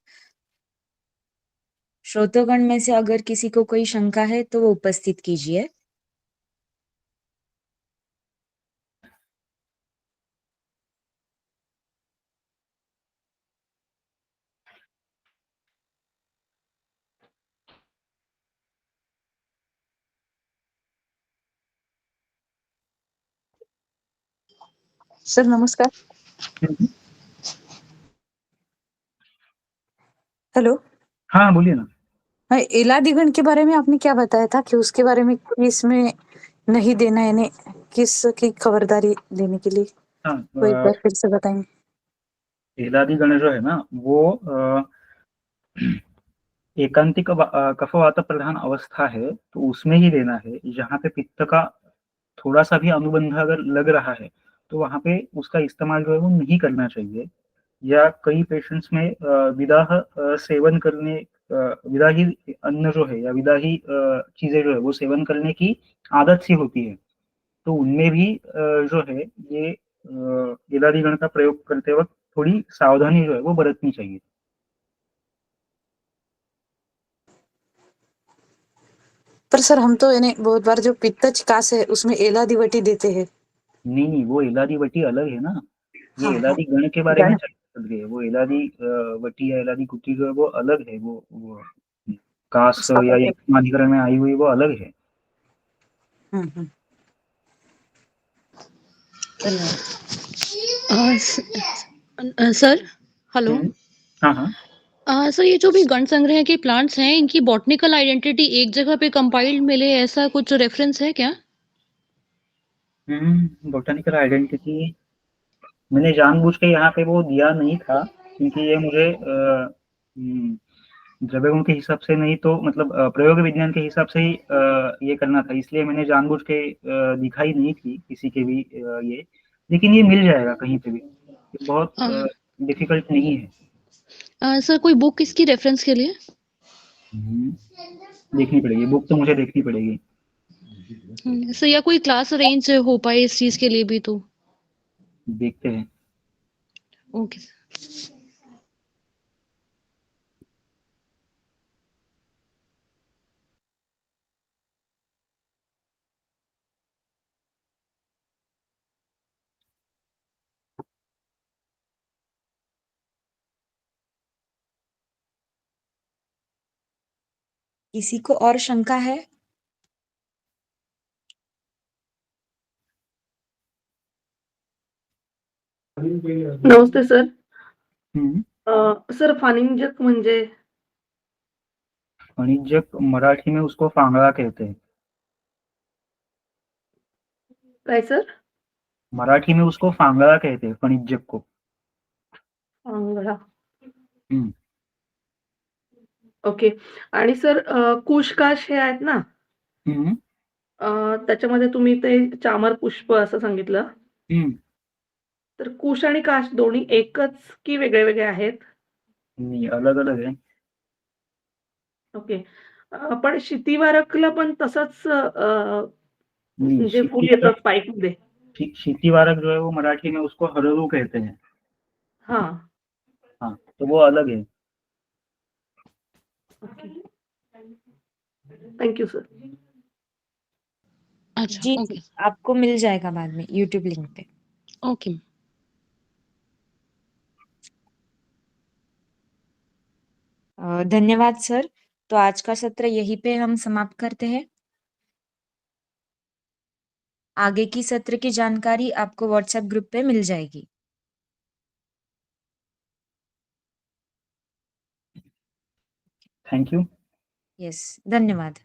श्रोतोगण में से अगर किसी को कोई शंका है तो वो उपस्थित कीजिए। सर नमस्कार। हेलो। हाँ बोलिए ना। हाँ, एलादिगण के बारे में आपने क्या बताया था कि उसके बारे में इसमें नहीं देना है, यानी किस की खबरदारी लेने के लिए, हाँ, वो एक बार फिर से बताएंगे। एलादिगण जो है ना वो एकांतिक कफवात प्रधान अवस्था है तो उसमें ही लेना है। जहाँ पे पित्त का थोड़ा सा भी अनुबंध अगर लग रहा है तो वहां पे उसका इस्तेमाल जो है वो नहीं करना चाहिए। या कई पेशेंट्स में विदाह सेवन करने विदाही अन्न जो है या विदाही चीजें जो है वो सेवन करने की आदत सी होती है, तो उनमें भी जो है ये इलादीगण का प्रयोग करते वक्त थोड़ी सावधानी जो है वो बरतनी चाहिए। पर सर हम तो यानी बहुत बार जो पित्त चिकास है उसमें एलादीवटी देते हैं। नहीं नहीं, वो इलादी वटी अलग है ना। ये हाँ हाँ इलादी गण के बारे में चल रही है। वो इलादी वटी या इलादी कुटी जो है वो अलग है। वो कास या गण। एक अधिकरण में आई हुई वो अलग है। हम्म। धन्यवाद। Sir, hello. हाँ हाँ। सर, ये जो भी गण संग्रह के प्लांट्स हैं, इनकी बॉटनिकल आइडेंटिटी एक जगह पे कंपाइल्ड मिले, ऐसा कुछ रेफरेंस है क्या? बोटानिकल आइडेंटिटी मैंने जानबूझ के यहाँ पे वो दिया नहीं था, क्योंकि ये मुझे द्रव्यों के हिसाब से नहीं तो मतलब प्रयोग विज्ञान के हिसाब से ही ये करना था, इसलिए मैंने जानबूझ के दिखाई नहीं थी किसी के भी ये। लेकिन ये मिल जाएगा कहीं पे भी, ये बहुत डिफिकल्ट नहीं है। सर, कोई बुक इसकी रेफरेंस के लिए? देखनी पड़ेगी बुक, तो मुझे देखनी पड़ेगी। सर, या कोई क्लास अरेंज हो पाए इस चीज के लिए भी तो। देखते हैं। Okay sir. किसी को और शंका है? नमस्ते सर. हम्म, सर फानिंजक म्हणजे फणिज्यक मराठी में उसको फांगड़ा कहते हैं। काय सर? मराठी में उसको फांगड़ा कहते हैं, फणिज्यक को। आंगळा. हम्म, ओके. आणि सर कुशकाश हे आहेत ना, हम्म, त्याच्यामध्ये तुम्ही ते चामर पुष्प असं सांगितलं. हम्म। तर कुश आणि काश दोन्ही एकच की वेगळे वेगळे आहेत? नहीं, अलग अलग है। ओके. पण शितिवारकला पण तसंच नहीं, म्हणजे फुल येतं स्पाइकमध्ये. क्षितिवारक जो है वो मराठी में उसको हररू कहते हैं। हां. हाँ, तो वो अलग है। ओके. Thank you sir. अच्छा, जी ओके आपको मिल जाएगा बाद में यूट्यूब लिंक पे। ओके। धन्यवाद सर। तो आज का सत्र यहीं पे हम समाप्त करते हैं। आगे की सत्र की जानकारी आपको व्हाट्सएप ग्रुप पे मिल जाएगी। Thank you. यस, धन्यवाद।